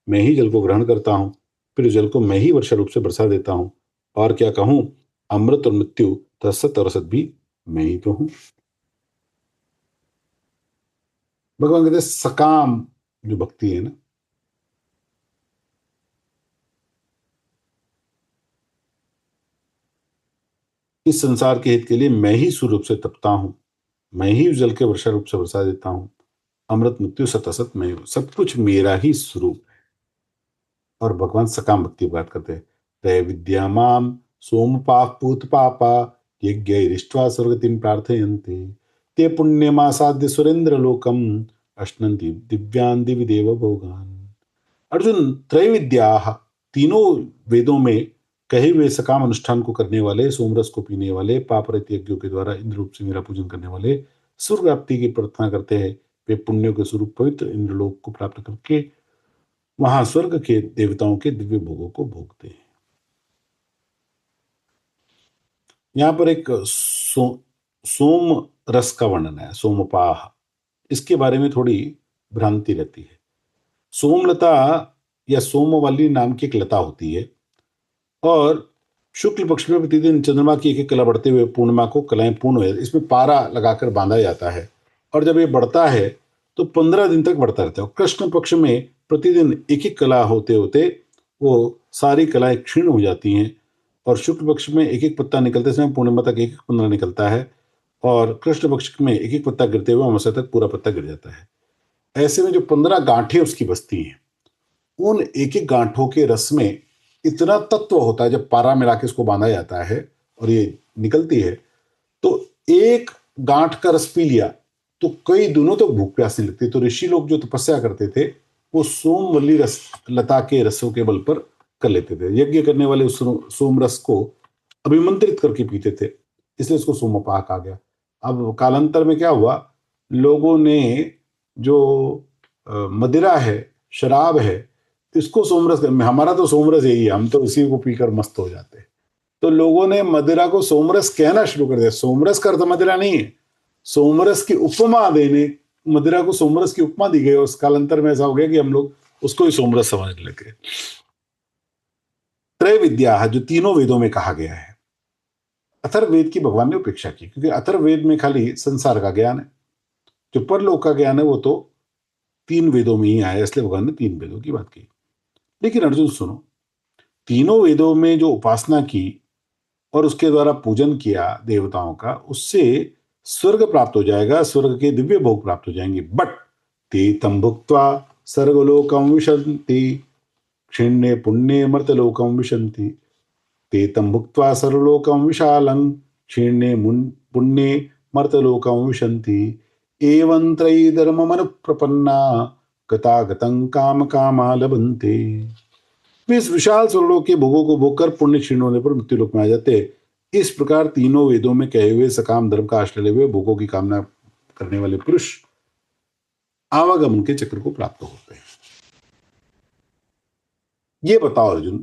मैं ही जल को ग्रहण करता हूं, फिर जल को मैं ही वर्षा रूप से बरसा देता हूं। और क्या कहूं, अमृत और मृत्यु तथा सत और असत भी मैं ही तो हूं। भगवान कहते हैं सकाम जो भक्ति है ना, इस संसार के हित के लिए मैं ही सूर्य रूप से तपता हूं, मैं ही जल के वर्षा रूप से बरसा देता हूं। अमृत मृत्यु सत असत मैं हूं, सब कुछ मेरा ही स्वरूप। और भगवान सकाम भक्ति की बात करते हैं। तय विद्या माम सोम पाप पूत पापा यज्ञैरिष्ट्वा स्वर्गतिम प्रार्थयन्ते ते पुण्यमासाद्य सुरेंद्र लोकम अश्नन्ति दिव्यान दिवि देव भोगान। अर्जुन, त्रैविद्या, तीनों वेदों में कहे हुए सकाम अनुष्ठान को करने वाले, सोमरस को पीने वाले, पाप रहित यज्ञों के द्वारा इंद्र रूप से मेरा पूजन करने वाले, स्वर्ग प्राप्ति की प्रार्थना करते हैं। वे पुण्यों के स्वरूप पवित्र इंद्रलोक को प्राप्त करके वहां स्वर्ग के देवताओं के दिव्य भोगों को भोगते हैं। यहाँ पर एक सोम रस का वर्णन है, सोमपाह। इसके बारे में थोड़ी भ्रांति रहती है। सोमलता या सोमवल्ली नाम की एक लता होती है और शुक्ल पक्ष में प्रतिदिन चंद्रमा की एक एक कला बढ़ते हुए पूर्णिमा को कलाएं पूर्ण हो, इसमें पारा लगाकर बांधा जाता है और जब ये बढ़ता है तो 15 दिन तक बढ़ता रहता है। कृष्ण पक्ष में प्रतिदिन एक एक कला होते होते वो सारी कलाएं क्षीण हो जाती हैं और शुक्ल पक्ष में एक एक पत्ता निकलते समय पूर्णिमा तक एक एक 15 निकलता है और कृष्ण पक्ष में एक एक पत्ता गिरते हुए अमावस्या तक पूरा पत्ता गिर जाता है। ऐसे में जो 15 गांठें उसकी बसती हैं, उन एक एक गांठों के रस में इतना तत्व होता है, जब पारा मिला के इसको बांधा जाता है और ये निकलती है तो एक गांठ का रस पी लिया तो कई दिनों तक भूख प्यास नहीं लगती। तो ऋषि लोग जो तपस्या करते थे वो सोमवल्ली रस लता के रसों के बल पर कर लेते थे। यज्ञ करने वाले उस सोम रस को अभिमंत्रित करके पीते थे, इसलिए इसको सोमपाह कहा गया। अब कालांतर में क्या हुआ, लोगों ने जो मदिरा है, शराब है, इसको सोमरस, हमारा तो सोमरस यही है, हम तो इसी को पीकर मस्त हो जाते हैं। तो लोगों ने मदिरा को सोमरस कहना शुरू कर दिया। सोमरस का अर्थ मदिरा नहीं है, सोमरस की उपमा देने, मदिरा को सोमरस की उपमा दी गई। उस कालांतर में ऐसा हो गया कि हम लोग उसको ही सोमरस समझ लेते। त्रय विद्या जो तीनों वेदों में कहा गया है, अथर्ववेद की भगवान ने उपेक्षा की क्योंकि अथर्ववेद में खाली संसार का ज्ञान है, जो परलोक का ज्ञान है वो तो 3 वेदों में ही आया, इसलिए भगवान ने 3 वेदों की बात की। लेकिन अर्जुन सुनो, तीनों वेदों में जो उपासना की और उसके द्वारा पूजन किया देवताओं का, उससे स्वर्ग प्राप्त हो जाएगा, स्वर्ग के दिव्य भोग प्राप्त हो जाएंगे। बट ते तम भुक्त्वा सर्वलोकम विशन्ति क्षीणे पुण्ये मर्तलोकम विशन्ति ते तम भुक्त्वा सर्वलोकम विशालं क्षीणे पुण्ये मर्तलोकम विशन्ति एवं त्रयी धर्ममनुप्रपन्ना गतागतं काम कामा लभन्ते। वे इस विशाल स्वर्गलोक के भोगों को भोग कर पुण्य क्षीण होने पर मृत्यु लोक में आ जाते हैं। इस प्रकार तीनों वेदों में कहे हुए सकाम धर्म का आश्रय हुए भोगों की कामना करने वाले पुरुष आवागमन के चक्र को प्राप्त होते हैं। ये बताओ अर्जुन,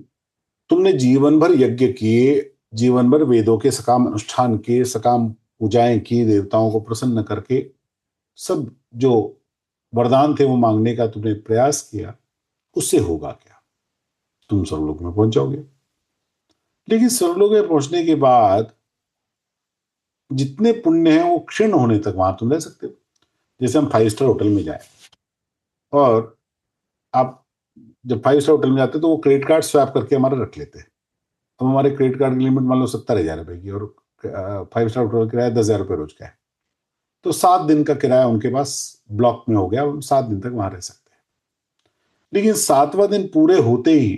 तुमने जीवन भर यज्ञ किए, जीवन भर वेदों के सकाम अनुष्ठान किए, सकाम पूजाएं की, देवताओं को प्रसन्न करके सब जो वरदान थे वो मांगने का तुमने प्रयास किया, उससे होगा क्या? तुम स्वर्गलोक में पहुंच जाओगे। लेकिन स्वर्गलोक में पहुंचने के बाद जितने पुण्य हैं वो क्षीण होने तक वहां तुम रह सकते हो। जैसे हम 5 स्टार होटल में जाए और आप जब 5 स्टार होटल में जाते हैं तो वो क्रेडिट कार्ड स्वैप करके हमारा रख लेते हैं। अब हमारे क्रेडिट कार्ड की लिमिट मान लो 70,000 रुपए की और 5 स्टार होटल का किराया 10,000 रुपये रोज का है, तो 7 दिन का किराया उनके पास ब्लॉक में हो गया, हम 7 दिन तक वहां रह सकते हैं। लेकिन 7वां दिन पूरे होते ही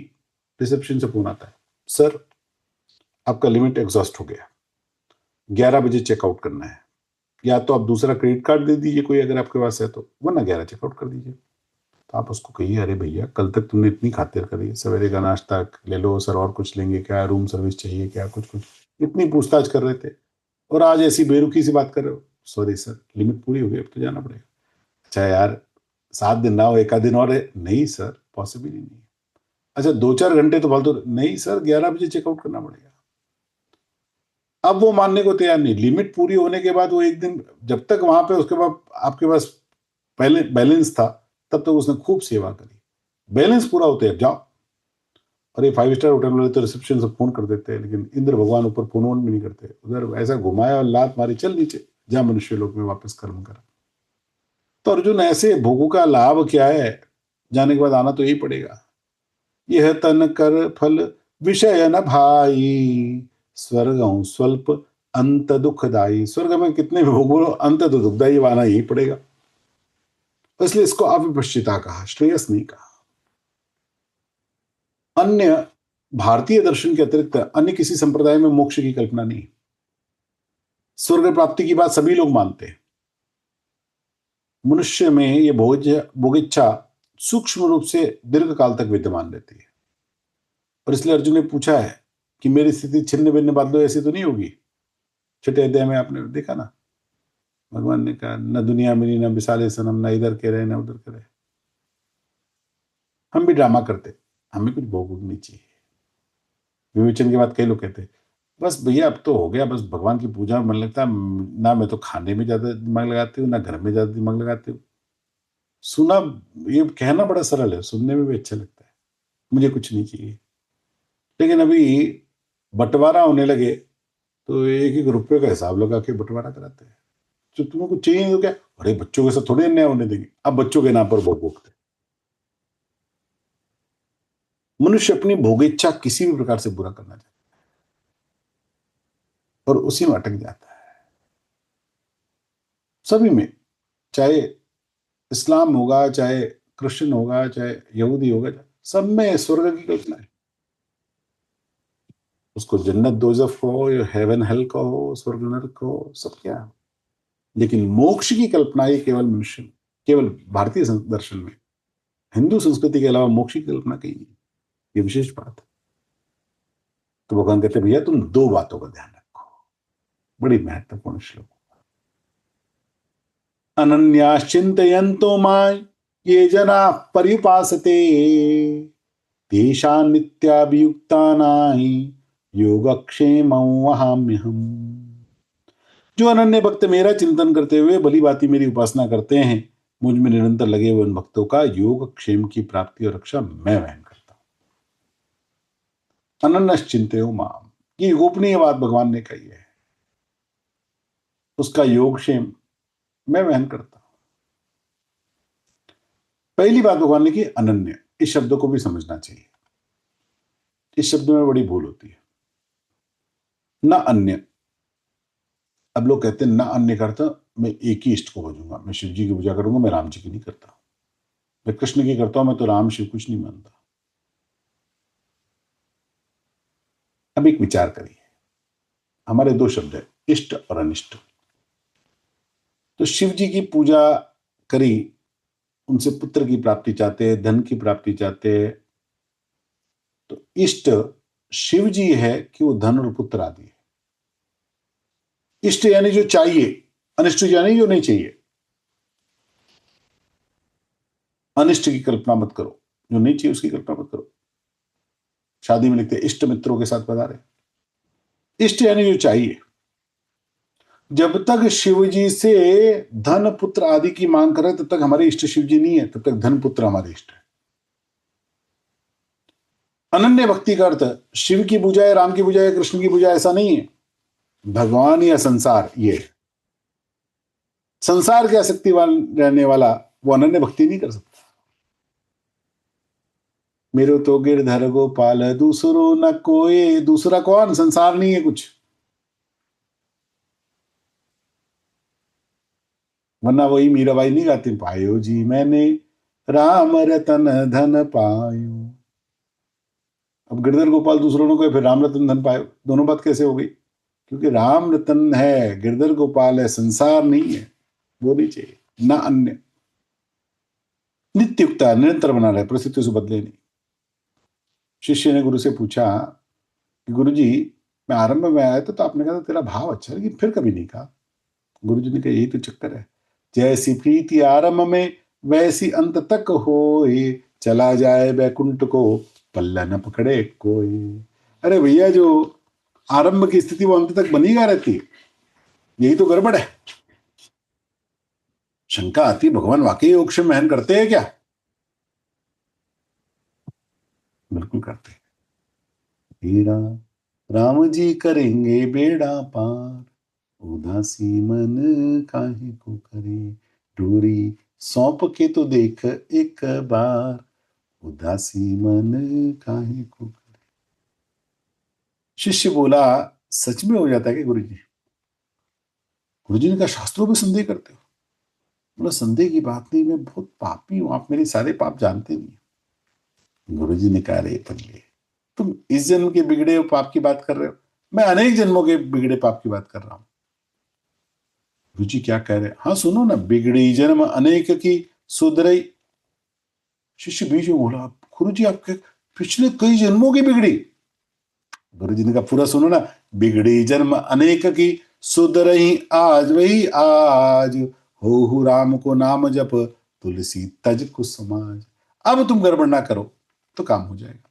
रिसेप्शन से फोन आता है, सर आपका लिमिट एग्जॉस्ट हो गया, 11 बजे चेकआउट करना है, या तो आप दूसरा क्रेडिट कार्ड दे दीजिए कोई अगर आपके पास है तो, वरना 11 चेकआउट कर दीजिए। तो आप उसको कहिए, अरे भैया कल तक तुमने इतनी खातिर करी, सवेरे का नाश्ता ले लो सर, और कुछ लेंगे क्या, रूम सर्विस चाहिए क्या, कुछ कुछ इतनी पूछताछ कर रहे थे और आज ऐसी बेरुखी से बात कर रहे हो। सॉरी सर लिमिट पूरी हो गई, अब तो जाना पड़ेगा। अच्छा यार 7 दिन ना हो, एक आध दिन और है। नहीं सर पॉसिबल ही नहीं। अच्छा 2-4 घंटे तो फालतू, नहीं सर 11 बजे चेकआउट करना पड़ेगा। अब वो मानने को तैयार नहीं। लिमिट पूरी होने के बाद वो एक दिन जब तक वहां पे उसके बाद आपके पास पहले बैलेंस था तब तक उसने खूब सेवा करी, बैलेंस पूरा होते अब जाओ। और ये 5 स्टार होटल वाले तो रिसेप्शन से फोन कर देते हैं, लेकिन इंद्र भगवान ऊपर फोन वोन भी नहीं करते, उधर ऐसा घुमाया और लात मारी, चल नीचे जा मनुष्य लोक में वापस कर्म कर। तो अर्जुन ऐसे भोगों का लाभ क्या है, जाने के बाद आना तो यही पड़ेगा। यह तन कर फल विषय न भाई, स्वर्ग स्वल्प अंत दुखदाई। स्वर्ग में कितने भी भोग लो, अंत तो दुखदाई, आना यही पड़ेगा। इसलिए इसको अविपश्चिता कहा, श्रेयस नहीं कहा। अन्य भारतीय दर्शन के अतिरिक्त अन्य किसी संप्रदाय में मोक्ष की कल्पना नहीं। स्वर्ग प्राप्ति की बात सभी लोग मानते हैं। मनुष्य में ये भोग इच्छा सूक्ष्म रूप से दीर्घ काल तक विद्यमान रहती है। और इसलिए अर्जुन ने पूछा है कि मेरी स्थिति छिन्न भिन्न बादलों ऐसी तो नहीं होगी। छठे अध्याय में आपने देखा ना, भगवान ने कहा न दुनिया मिली न विशाले सनम, न इधर के रहे न उधर के रहे। हम भी ड्रामा करते, हमें कुछ भोग नहीं चाहिए। विवेचन के बाद कई लोग कहते बस भैया अब तो हो गया, बस भगवान की पूजा में मन लगता है ना, मैं तो खाने में ज्यादा दिमाग लगाती हूँ ना घर में ज्यादा दिमाग लगाती हूँ। सुना, ये कहना बड़ा सरल है, सुनने में भी अच्छा लगता है, मुझे कुछ नहीं चाहिए। लेकिन अभी बंटवारा होने लगे तो एक एक रुपये का हिसाब लगा के बंटवारा कराते हैं। जो तुम्हें कुछ चाहिए तो क्या, अरे बच्चों के साथ थोड़ी अन्याय होने देंगे, अब बच्चों के नाम पर भोग भोगते हैं। मनुष्य अपनी भोग इच्छा किसी भी प्रकार से बुरा करना चाहता है और उसी में अटक जाता है। सभी में, चाहे इस्लाम होगा, चाहे क्रिश्चियन होगा, चाहे यहूदी होगा, सब में स्वर्ग की कल्पना है। उसको जन्नत दोजख कहो या हेवन हेल कहो, स्वर्ग नरक कहो, सब क्या है। लेकिन मोक्ष की कल्पना ये केवल मनुष्य में, केवल भारतीय दर्शन में, हिंदू संस्कृति के अलावा मोक्ष की कल्पना कहीं नहीं। ये विशेष बात है। तो भगवान कहते हैं भैया तुम दो बातों का ध्यान रखो, बड़ी महत्वपूर्ण श्लोक। अनन्याश्चिन्तयन्तो मां ये जना पर्युपासते तेषां नित्याभियुक्तानां योगक्षेमं वहाम्यहम्। जो अनन्य भक्त मेरा चिंतन करते हुए भली भांति मेरी उपासना करते हैं, मुझ में निरंतर लगे हुए उन भक्तों का योग क्षेम की प्राप्ति और रक्षा मैं वहन करता हूं। अनन्यश्चिंतयो माम, ये गोपनीय बात भगवान ने कही है। उसका योग क्षेम मैं वहन करता हूं। पहली बात भगवान ने की अनन्य, इस शब्द को भी समझना चाहिए। इस शब्द में बड़ी भूल होती है। न अन्य, अब लोग कहते हैं न अन्य करता, मैं एक ही इष्ट को भजूंगा, मैं शिव जी की पूजा करूंगा, मैं राम जी की नहीं करता, मैं कृष्ण की करता हूं, मैं तो राम शिव कुछ नहीं मानता। अब एक विचार करिए, हमारे दो शब्द है, इष्ट और अनिष्ट। तो शिव जी की पूजा करी, उनसे पुत्र की प्राप्ति चाहते हैं, धन की प्राप्ति चाहते हैं, तो इष्ट शिव जी है कि वो धन और पुत्र आदि है। इष्ट यानी जो चाहिए, अनिष्ट यानी जो नहीं चाहिए। अनिष्ट की कल्पना मत करो, जो नहीं चाहिए उसकी कल्पना मत करो। शादी में लिखते इष्ट मित्रों के साथ बता रहे, इष्ट यानी जो चाहिए। जब तक शिव जी से धन पुत्र आदि की मांग करे तब तक हमारे इष्ट शिव जी नहीं है, तब तक धन पुत्र हमारे इष्ट है। अनन्य भक्ति का अर्थ शिव की पूजा है, राम की पूजा है, कृष्ण की पूजा, ऐसा नहीं है। भगवान या संसार, ये संसार के आसक्तिवान रहने वाला वो अनन्य भक्ति नहीं कर सकता। मेरो तो गिरधर गोपाल दूसरो न कोई, दूसरा कौन, संसार नहीं है कुछ, वरना वही मीराबाई नहीं गाती, पायो जी मैंने राम रतन धन पायो। अब गिरधर गोपाल दूसरों ने कोई, फिर राम रतन धन पायो, दोनों बात कैसे हो गई? क्योंकि राम रतन है, गिरधर गोपाल है, संसार नहीं है, वो नहीं चाहिए। ना अन्य, नित्ययुक्ता, निरंतर बना रहे, परिस्थितियों से बदले नहीं। शिष्य ने गुरु से पूछा कि गुरु जी, मैं आरंभ में आया था तो आपने कहा था तेरा भाव अच्छा है, लेकिन फिर कभी नहीं कहा। गुरु जी ने कहा यही तो चक्कर है, जैसी प्रीति आरंभ में वैसी अंत तक होए, चला जाए बैकुंठ को पल्ला न पकड़े कोई। अरे भैया, जो आरंभ की स्थिति वो अंत तक बनी का रहती है, यही तो गड़बड़ है। शंका आती, भगवान वाकई योग से महन करते हैं क्या? बिल्कुल करते हैं। हीरा राम जी करेंगे बेड़ा पार, उदासी मन काहे को करे, डोरी सौंप के तो देख एक बार, उदासी मन काहे को करे। शिष्य बोला, सच में हो जाता है कि गुरु जी? गुरु जी ने कहा शास्त्रों में संदेह करते हो? बोला संदेह की बात नहीं, मैं बहुत पापी हूं, आप मेरे सारे पाप जानते नहीं। गुरु जी ने कहा रे पगले, तुम इस जन्म के बिगड़े हुए पाप की बात कर रहे हो, मैं अनेक जन्मों के बिगड़े पाप की बात कर रहा हूं। गुरु जी क्या कह रहे हैं? हाँ सुनो ना, बिगड़ी जन्म अनेक की सुधरई। शिष्य बीच में बोला, गुरु जी आपके पिछले कई जन्मों की बिगड़ी। गुरु जी ने कहा पूरा सुनो ना, बिगड़ी जन्म अनेक की सुधरई आज वही आज, हो राम को नाम जप तुलसी तज कुसुमाज। अब तुम गड़बड़ ना करो तो काम हो जाएगा।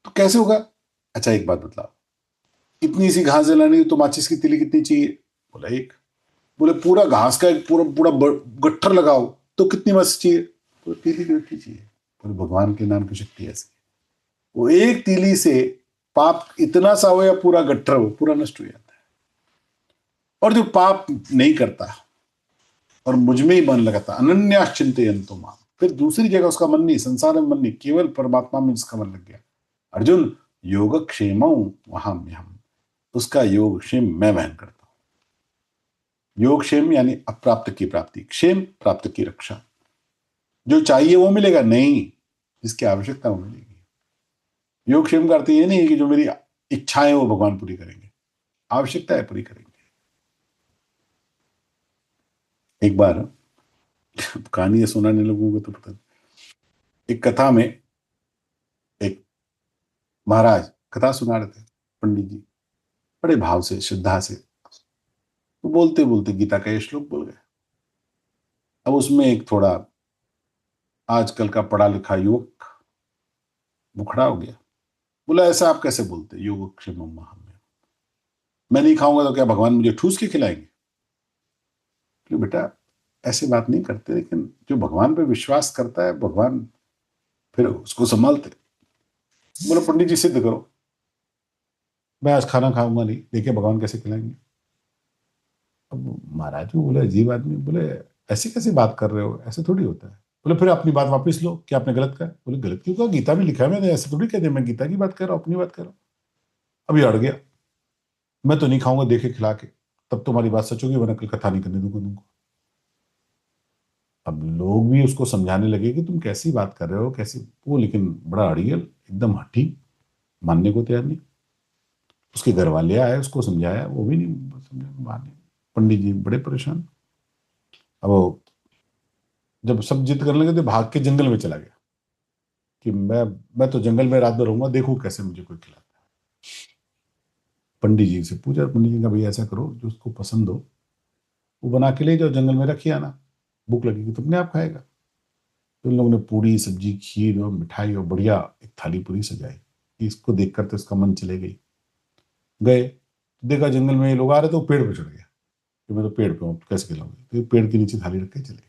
तो कैसे होगा? अच्छा एक बात बतलाओ, कितनी सी घास जलानी है तो माचिस की तीली कितनी चाहिए? बोला एक। बोले पूरा घास का एक पूरा पूरा गट्ठर लगाओ तो कितनी माचिस चाहिए? बोले तीली की उतनी चाहिए। बोले भगवान के नाम की शक्ति ऐसी। वो एक तीली से पाप इतना सा हो या पूरा गट्ठर हो, पूरा नष्ट हो जाता है। और जो पाप नहीं करता और मुझ में ही मन लगाता, अनन्यास चिंतयन्तो माम, फिर दूसरी जगह उसका मन नहीं, संसार में मन नहीं, केवल परमात्मा में जिसका मन लग गया, अर्जुन योगक्षेम वहां में हम, उसका योगक्षेम मैं वहन करता हूं। योगक्षेम यानी अप्राप्त की प्राप्ति, क्षेम प्राप्त की रक्षा। जो चाहिए वो मिलेगा नहीं, जिसकी आवश्यकता वो मिलेगी। योगक्षेम का अर्थ ये नहीं है कि जो मेरी इच्छाएं वो भगवान पूरी करेंगे, आवश्यकता है पूरी करेंगे। एक बार कहानी ये सुनाने लोगों को तो पता नहीं, एक कथा में एक महाराज कथा सुना रहे थे, पंडित जी बड़े भाव से श्रद्धा से, तो बोलते बोलते गीता का ये श्लोक बोल गए। अब उसमें एक थोड़ा आजकल का पढ़ा लिखा युवक वो खड़ा हो गया, बोला ऐसा आप कैसे बोलते योगक्षेम महाम, मैं नहीं खाऊंगा तो क्या भगवान मुझे ठूस के खिलाएंगे? तो बेटा ऐसे बात नहीं करते, लेकिन जो भगवान पे विश्वास करता है भगवान फिर उसको संभालते। बोला पंडित जी सिद्ध करो, मैं आज खाना खाऊंगा नहीं, देखिए भगवान कैसे खिलाएंगे। अब महाराज जी बोले अजीब आदमी, बोले ऐसी कैसी बात कर रहे हो, ऐसे थोड़ी होता है। बोले फिर अपनी बात वापस लो, क्या आपने गलत कहा? बोले गलत क्यों कहा, गीता में लिखा है, मैंने ऐसे थोड़ी कह दिया, मैं गीता की बात कर रहा हूँ, अपनी बात कर रहा हूँ। अभी अड़ गया, मैं तो नहीं खाऊंगा, देखे खिला के, तब तुम्हारी बात सच होगी, वरना कल कथा नहीं करने दूंगा तुमको। अब लोग भी उसको समझाने लगे कि तुम कैसी बात कर रहे हो, कैसी वो, लेकिन बड़ा अड़ियल, एकदम हठी, मानने को तैयार नहीं। उसके घर वाले आए, उसको समझाया, वो भी नहीं समझा, माने। पंडित जी बड़े परेशान। अब वो जब सब जिद करने लगे तो भाग के जंगल में चला गया कि मैं तो जंगल में रात भर रहूंगा, देखूं कैसे मुझे कोई खिलाता है। पंडित जी से पूछा, पंडित जी का भाई ऐसा करो, जो उसको पसंद हो वो बना के ले जाओ, जंगल में रखिए आना, भूख लगेगी तो अपने आप खाएगा। तो इन लोगों ने पूरी सब्जी खीर और मिठाई और बढ़िया एक थाली पूरी सजाई कि इसको देखकर तो इसका मन चले गई। गए, देखा जंगल में ये लोग आ रहे, तो वो पेड़ पे चढ़ गया कि मैं तो पेड़ पे हूँ, कैसे खिलाऊंगी? तो ये पेड़ के नीचे थाली रख के चले गए।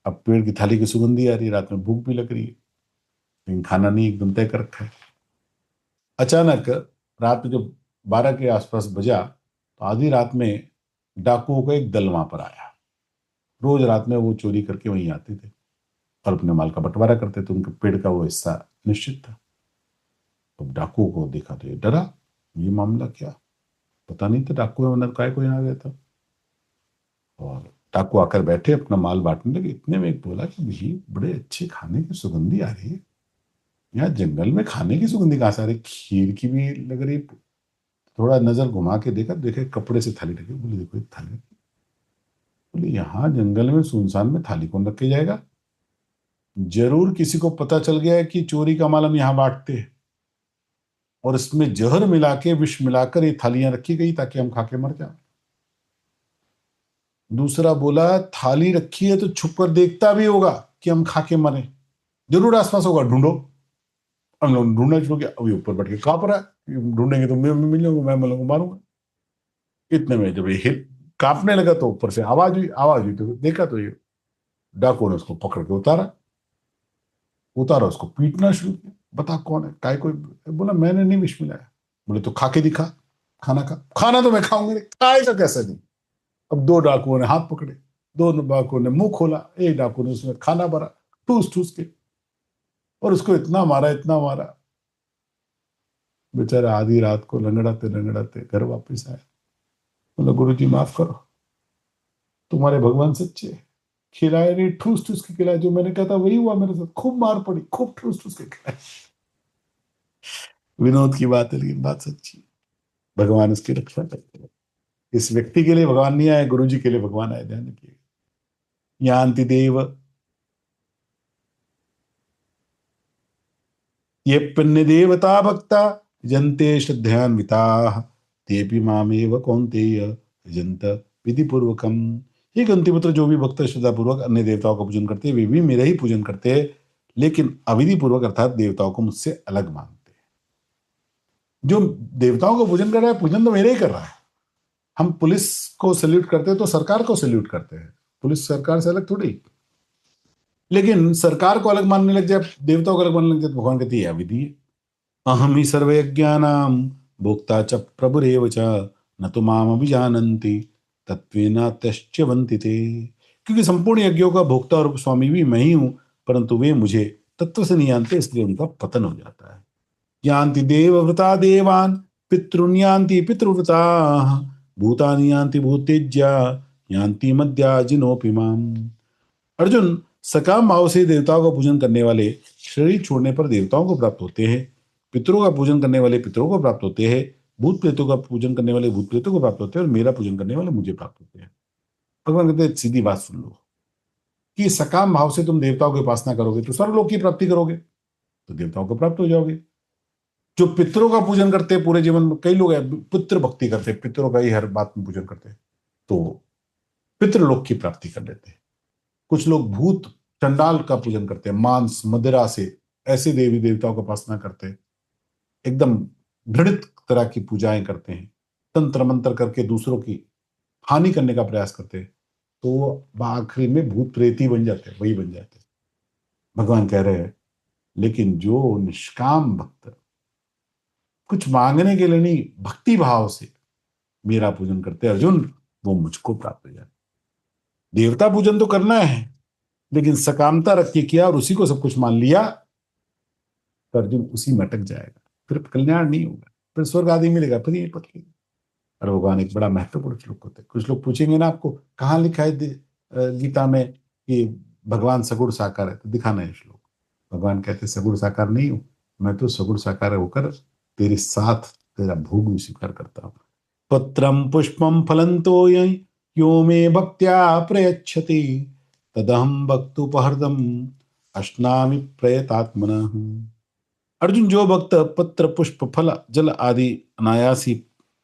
अब पेड़ की थाली की सुगंधी आ रही है, रात में भूख भी लग रही है, लेकिन खाना नहीं एकदम तय कर रखा है। अचानक रात में जब 12 के आसपास बजा, तो आधी रात में डाकुओं का एक दल वहां पर आया। रोज रात में वो चोरी करके वहीं आते थे और अपने माल का बंटवारा करते थे, उनके पेड़ का वो हिस्सा निश्चित था। अब डाकुओं को देखा तो ये डरा, ये मामला क्या, पता नहीं था डाकू है, काय को यहाँ गया था। और डाकू आकर बैठे, अपना माल बांटने लगे। इतने में एक बोला कि भाई बड़े अच्छे खाने की सुगंधी आ रही है, यहाँ जंगल में खाने की सुगंधी कहाँ से आ रही, खीर की भी लग रही। थोड़ा नजर घुमा के देखा, देखे कपड़े से थाली रखी, बोले देखो एक थाली। बोले यहाँ जंगल में सुनसान में थाली कौन रख के जाएगा? जरूर किसी को पता चल गया है कि चोरी का माल हम यहाँ बांटते हैं, और इसमें जहर मिला के, विष मिलाकर ये थालियां रखी गई ताकि हम खा के मर जाए। दूसरा बोला थाली रखी है तो छुप कर देखता भी होगा कि हम खा के मरे, जरूर आसपास होगा, ढूंढो। हम लोग ढूंढना शुरू किया, अभी ऊपर बैठ के कांप रहा है, ढूंढेंगे तो मैं मिलूंगा, मैं मिलूंगा, मारूंगा। इतने में जब ये हिल कांपने लगा तो ऊपर से आवाज हुई, तो देखा तो ये डाकू ने उसको पकड़ के उतारा, उतारा, उसको पीटना शुरू किया। बता कौन है, काय कोई? बोला मैंने नहीं विष मिलाया। बोले तो खा के दिखा, खाना खा। खाना तो मैं खाऊंगा नहीं, खाएगा कैसे नहीं? अब दो डाकुओं ने हाथ पकड़े, दो डाकुओं ने मुंह खोला, एक डाकू ने उसमें खाना भरा ठूस ठूस के, और उसको इतना मारा, इतना मारा, बेचारा आधी रात को लंगड़ाते लंगड़ाते घर वापस आया। बोला गुरु जी माफ करो, तुम्हारे भगवान सच्चे हैं, खिलाए नहीं, ठूस ठूस के खिलाए, जो मैंने कहा था वही हुआ मेरे साथ, खूब मार पड़ी, खूब ठूस ठूस के खिलाए। विनोद की बात है, लेकिन बात सच्ची। भगवान उसकी रक्षा करते हैं। इस व्यक्ति के लिए भगवान नहीं आए, गुरु जी के लिए भगवान आए, ध्यान रखिए। यान्ति देव ये पुण्य देवता भक्ता जन्ते श्रद्धयान्विताः तेपि मामेव कौन्तेय जन्त विधि पूर्वकम। ये कुंती पुत्र, जो भी भक्त श्रद्धा पूर्वक अन्य देवताओं का पूजन करते हैं, वे भी मेरा ही पूजन करते हैं, लेकिन अविधि पूर्वक अर्थात देवताओं को मुझसे अलग मानते हैं। जो देवताओं को पूजन कर रहा है, पूजन तो मेरे ही कर रहा है। हम पुलिस को सैल्यूट करते हैं तो सरकार को सैल्यूट करते हैं, पुलिस सरकार से अलग थोड़ी। लेकिन सरकार को अलग मानने लग जाए, देवताओं को अलग मानने लग जाए, तो भगवान कहते हैं यह विधि है। अहम ही सर्वयज्ञानाम भोक्ता च प्रभुरेव च न तो माम अभिजानन्ति तत्वेनात्यश्च्यवन्ति ते। क्योंकि संपूर्ण यज्ञों का भोक्ता और स्वामी भी मैं ही हूं, परंतु वे मुझे तत्व से नहीं जानते, इसलिए उनका पतन हो जाता है। यान्ति देवव्रता देवान् पितॄन् यान्ति पितृव्रता भूतानि यान्ति भूतेज्या यान्ति मद्याजिनोऽपि माम्। अर्जुन, सकाम भाव से देवताओं का पूजन करने वाले शरीर छोड़ने पर देवताओं को प्राप्त होते हैं, पितरों का पूजन करने वाले पितरों को प्राप्त होते हैं, भूत प्रेतों का पूजन करने वाले भूत प्रेतों को प्राप्त होते हैं, और मेरा पूजन करने वाले मुझे प्राप्त होते हैं। भगवान कहते हैं सीधी बात सुन लो कि सकाम भाव से तुम देवताओं की उपासना करोगे तो स्वर्गलोक की प्राप्ति करोगे, तो देवताओं को प्राप्त हो जाओगे। जो पितरों का पूजन करते हैं पूरे जीवन में, कई लोग पितृ भक्ति करते हैं, पितरों का ही हर बात में पूजन करते हैं, तो पितृलोक की प्राप्ति कर लेते हैं। कुछ लोग भूत चंडाल का पूजन करते हैं, मांस मदिरा से ऐसे देवी देवताओं का उपासना करते हैं, एकदम घृणित तरह की पूजाएं करते हैं, तंत्र मंत्र करके दूसरों की हानि करने का प्रयास करते हैं, तो वो आखिरी में भूत प्रेत ही बन जाते हैं, वही बन जाते हैं। भगवान कह रहे हैं लेकिन जो निष्काम भक्त, कुछ मांगने के लिए नहीं, भक्ति भाव से मेरा पूजन करते हैं अर्जुन, वो मुझको प्राप्त हो जाते। देवता पूजन तो करना है, लेकिन सकामता रख के किया और उसी को सब कुछ मान लिया, तो अर्जुन उसी में अटक जाएगा, फिर कल्याण नहीं होगा, फिर स्वर्ग आदि मिलेगा, फिर यही पटलेगा। और भगवान एक बड़ा महत्वपूर्ण श्लोक होते हैं। कुछ लोग पूछेंगे ना आपको कहाँ लिखा है गीता में कि भगवान सगुण साकार है, तो दिखाना है श्लोक। भगवान कहते सगुण साकार नहीं हूं, मैं तो सगुण साकार होकर तेरे साथ तेरा भोग भी स्वीकार करता हूं। पत्रम पुष्पम फलं तोयं यो मे भक्त्या प्रयच्छति तदहम भक्तुपहृदम अश्नामि प्रयतात्मनः। अर्जुन, जो भक्त पत्र पुष्प फल जल आदि अनायासी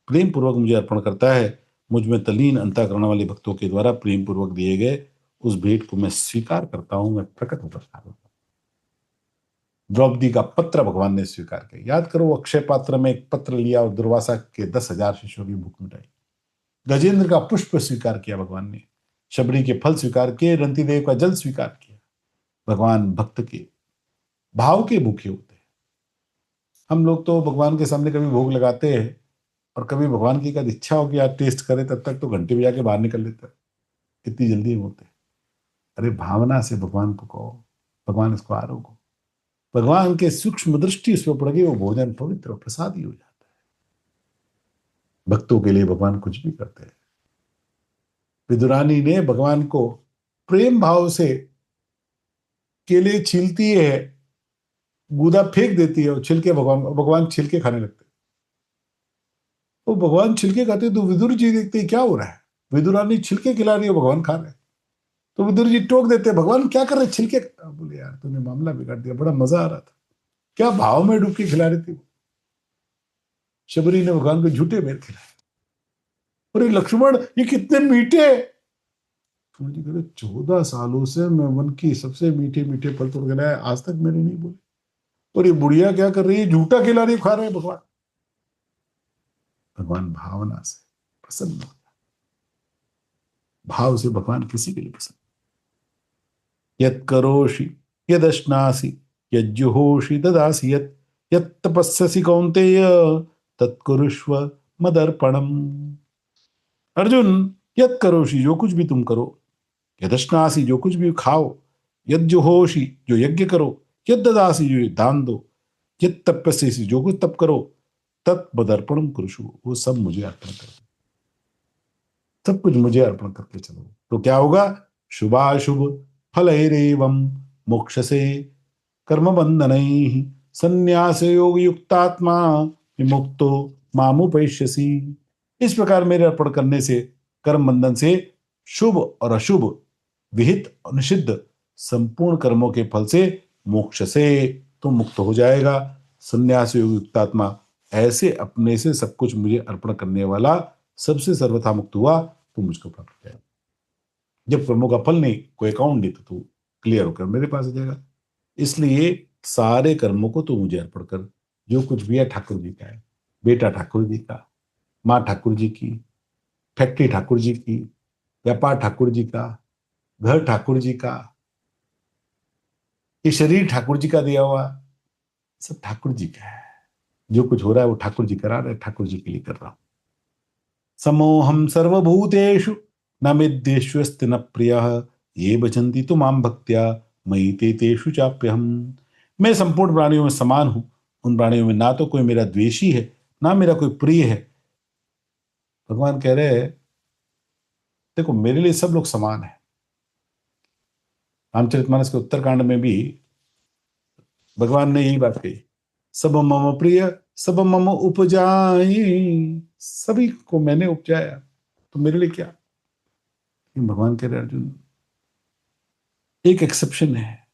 प्रेम पूर्वक मुझे अर्पण करता है, मुझ में तल्लीन अंतःकरण वाले भक्तों के द्वारा प्रेम पूर्वक दिए गए उस भेंट को मैं स्वीकार करता हूं, मैं प्रकट होकर खा लूं। द्रौपदी का पत्र भगवान ने स्वीकार किया। याद करो, अक्षय पात्र में एक पत्र लिया और दुर्वासा के 10,000 शिष्यों की भूख मिटाई। गजेंद्र का पुष्प स्वीकार किया भगवान ने, शबरी के फल स्वीकार किए, रंती देव का जल स्वीकार किया। भगवान भक्त के भाव के भूखे होते हैं। हम लोग तो भगवान के सामने कभी भोग लगाते हैं और कभी भगवान की कद इच्छा हो कि यार टेस्ट करें, तब तक तो घंटे बजा के बाहर निकल लेते हैं, इतनी जल्दी हम होते हैं। अरे भावना से भगवान को कहो, भगवान इसको आरोग्य हो, भगवान के सूक्ष्म दृष्टि उस पर पड़ गई, वो भोजन पवित्र और प्रसादी हो जाता है। भक्तों के लिए भगवान कुछ भी करते हैं। विदुरानी ने भगवान को प्रेम भाव से केले छीलती है, गूदा फेंक देती है और छिलके भगवान भगवान छिलके खाने लगते हैं। वो भगवान छिलके खाते तो विदुर जी देखते हैं क्या हो रहा है, विदुरानी छिलके खिला रही है, भगवान खा रहे हैं। तो विदुर जी टोक देते हैं, भगवान क्या कर रहे छिलके। बोले यार तूने मामला बिगाड़ दिया, बड़ा मजा आ रहा था, क्या भाव में डूब के खिला रही थी। शबरी ने भगवान को झूठे मेर खिलाए। अरे लक्ष्मण ये कितने मीठे। लक्ष्मण जी कहते 14 सालों से मैं वन की सबसे मीठे मीठे फल तोड़ के लाया, आज तक मेरे नहीं बोले, और ये बुढ़िया क्या कर रही है, झूठा खिला रही है, खा रहे हैं भगवान। भगवान भावना से प्रसन्न हो जाए। भाव से भगवान किसी के लिए पसंद। यत् करोषि यदश्नासि यज्जुहोषि ददासि यत् यत् तपस्यसि कौन्तेय तत्कुरुष्व मदर्पणम। अर्जुन, यत् करोषि जो कुछ भी तुम करो, यदश्नासि जो कुछ भी खाओ, यज्जुहोषि जो यज्ञ करो, यद ददासि जो दान दो, यत् तपस्यसि जो कुछ तप करो, तत् मदर्पणम कुरुषु वो सब मुझे अर्पण करो, सब कुछ मुझे अर्पण करके चलो, तो क्या होगा। शुभाशुभ फलैरेवं मोक्ष से कर्म बंधन संन्यास योग युक्तात्मा विमुक्तो मामुपैष्यसि। इस प्रकार मेरे अर्पण करने से, कर्म बंधन से, शुभ और अशुभ, विहित और निषिद्ध संपूर्ण कर्मों के फल से, मोक्ष से तुम मुक्त हो जाएगा। संन्यास योग युक्तात्मा, ऐसे अपने से सब कुछ मुझे अर्पण करने वाला सबसे सर्वथा मुक्त हुआ तो मुझको प्राप्त हो जाएगा। जब कर्मों का फल नहीं, कोई अकाउंट नहीं, तो तू क्लियर होकर मेरे पास आ जाएगा। इसलिए सारे कर्मों को तू मुझे अर्पण कर, जो कुछ भी है ठाकुर जी का है। बेटा ठाकुर जी का, माँ ठाकुर जी की, फैक्ट्री ठाकुर जी की, व्यापार ठाकुर जी का, घर ठाकुर जी का, ये शरीर ठाकुर जी का दिया हुआ, सब ठाकुर जी का है। जो कुछ हो रहा है वो ठाकुर जी करा रहे, ठाकुर जी के लिए कर रहा हूं। समोहम सर्वभूतेषु न मिद्येष्वस्ति न प्रिय ये भजन्ति तो माम भक्त्या मयि ते तेषु चाप्यहम। मैं संपूर्ण प्राणियों में समान हूं। उन प्राणियों में ना तो कोई मेरा द्वेषी है, ना मेरा कोई प्रिय है। भगवान कह रहे हैं, देखो मेरे लिए सब लोग समान है। रामचरितमानस के उत्तरकांड में भी भगवान ने यही बात कही, सब मम प्रिय सब मम उपजाई, सभी को मैंने उपजाया, तो मेरे लिए क्या। भगवान कह रहे अर्जुन, एक एक्सेप्शन है,